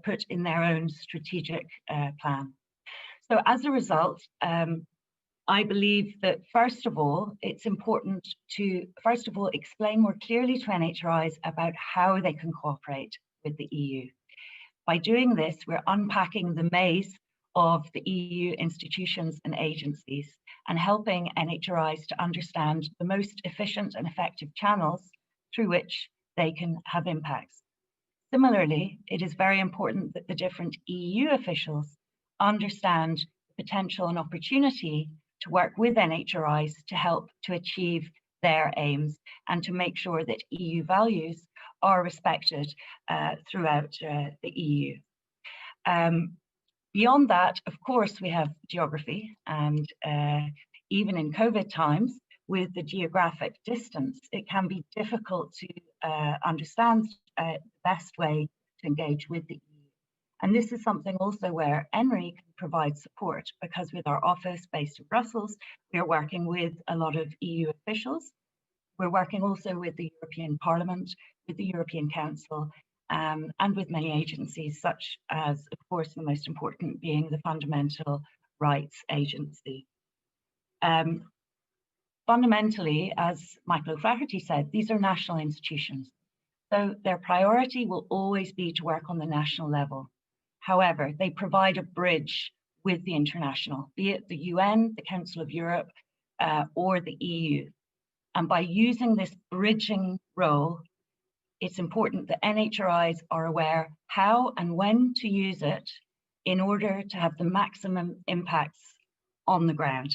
put in their own strategic plan. So as a result, I believe that first of all, it's important to first of all explain more clearly to NHRIs about how they can cooperate with the EU. By doing this, we're unpacking the maze of the EU institutions and agencies and helping NHRIs to understand the most efficient and effective channels through which they can have impacts. Similarly, it is very important that the different EU officials understand the potential and opportunity to work with NHRIs to help to achieve their aims and to make sure that EU values are respected throughout the EU. Beyond that, of course, we have geography, and even in COVID times, with the geographic distance, it can be difficult to understand the best way to engage with the EU. And this is something also where ENRI can provide support, because with our office based in Brussels, we are working with a lot of EU officials. We're working also with the European Parliament, with the European Council, and with many agencies, such as, of course, the most important being the Fundamental Rights Agency. Fundamentally, as Michael O'Flaherty said, these are national institutions. So their priority will always be to work on the national level. However, they provide a bridge with the international, be it the UN, the Council of Europe, or the EU. And by using this bridging role, it's important that NHRIs are aware how and when to use it in order to have the maximum impacts on the ground,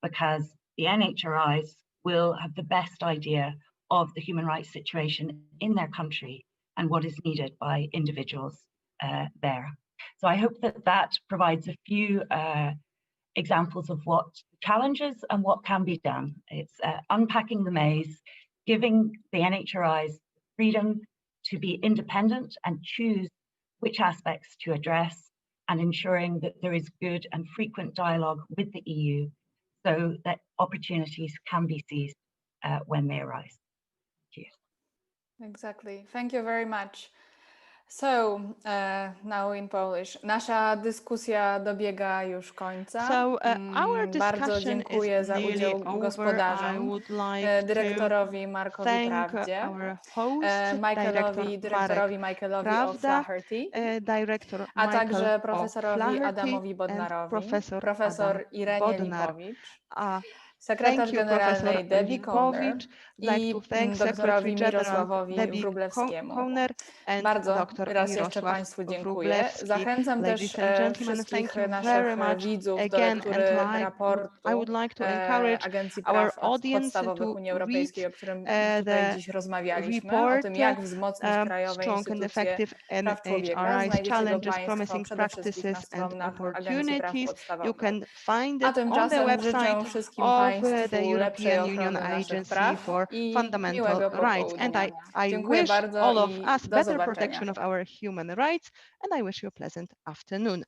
because the NHRIs will have the best idea of the human rights situation in their country and what is needed by individuals there. So I hope that that provides a few examples of what challenges and what can be done. It's unpacking the maze, giving the NHRIs freedom to be independent and choose which aspects to address, and ensuring that there is good and frequent dialogue with the EU so that opportunities can be seized when they arise. Thank you. Exactly. Thank you very much. So, now in Polish. Nasza dyskusja dobiega już końca. So our Bardzo discussion dziękuję is za nearly udział over. I gospodarzom, would like dyrektorowi to Markowi thank Prawdzie, our host, dyrektorowi Michaelowi Prawda, O'Flaherty, Director a Michael także profesorowi O'Flaherty Adamowi and Bodnarowi, Professor profesor Adam Irenie Bodnar. Lipowicz, Thank sekretarz you, generalnej Professor Debbie Corner Lipowicz. Like i to thank Secretary doktorowi General Mirosławowi Debbie Wróblewskiemu. Corner and Bardzo Dr. raz jeszcze Mirosław Państwu dziękuję. Wróblewski. Zachęcam Ladies też and gentlemen, wszystkich thank you naszych very much widzów do again, lektury raportu I would like to encourage Agencji our Praw audience Podstawowych to Unii Europejskiej, read o którym tutaj the dziś rozmawialiśmy, o report, tym, jak wzmocnić krajowe Strong and instytucje Effective praw człowieka. NHRIs, Znajdziecie go Challenges, Państwo Promising przede wszystkim na Practices and stronach Agencji Praw Opportunities. You Podstawowych. can find A it on the tymczasem życzę website wszystkim of Państwu the lepszej European Union ochrony naszych Agency praw for i Fundamental miłego Rights. And popołudnia. I Dziękuję wish bardzo all of i us do better zobaczenia. protection of our human rights, and I wish you a pleasant afternoon.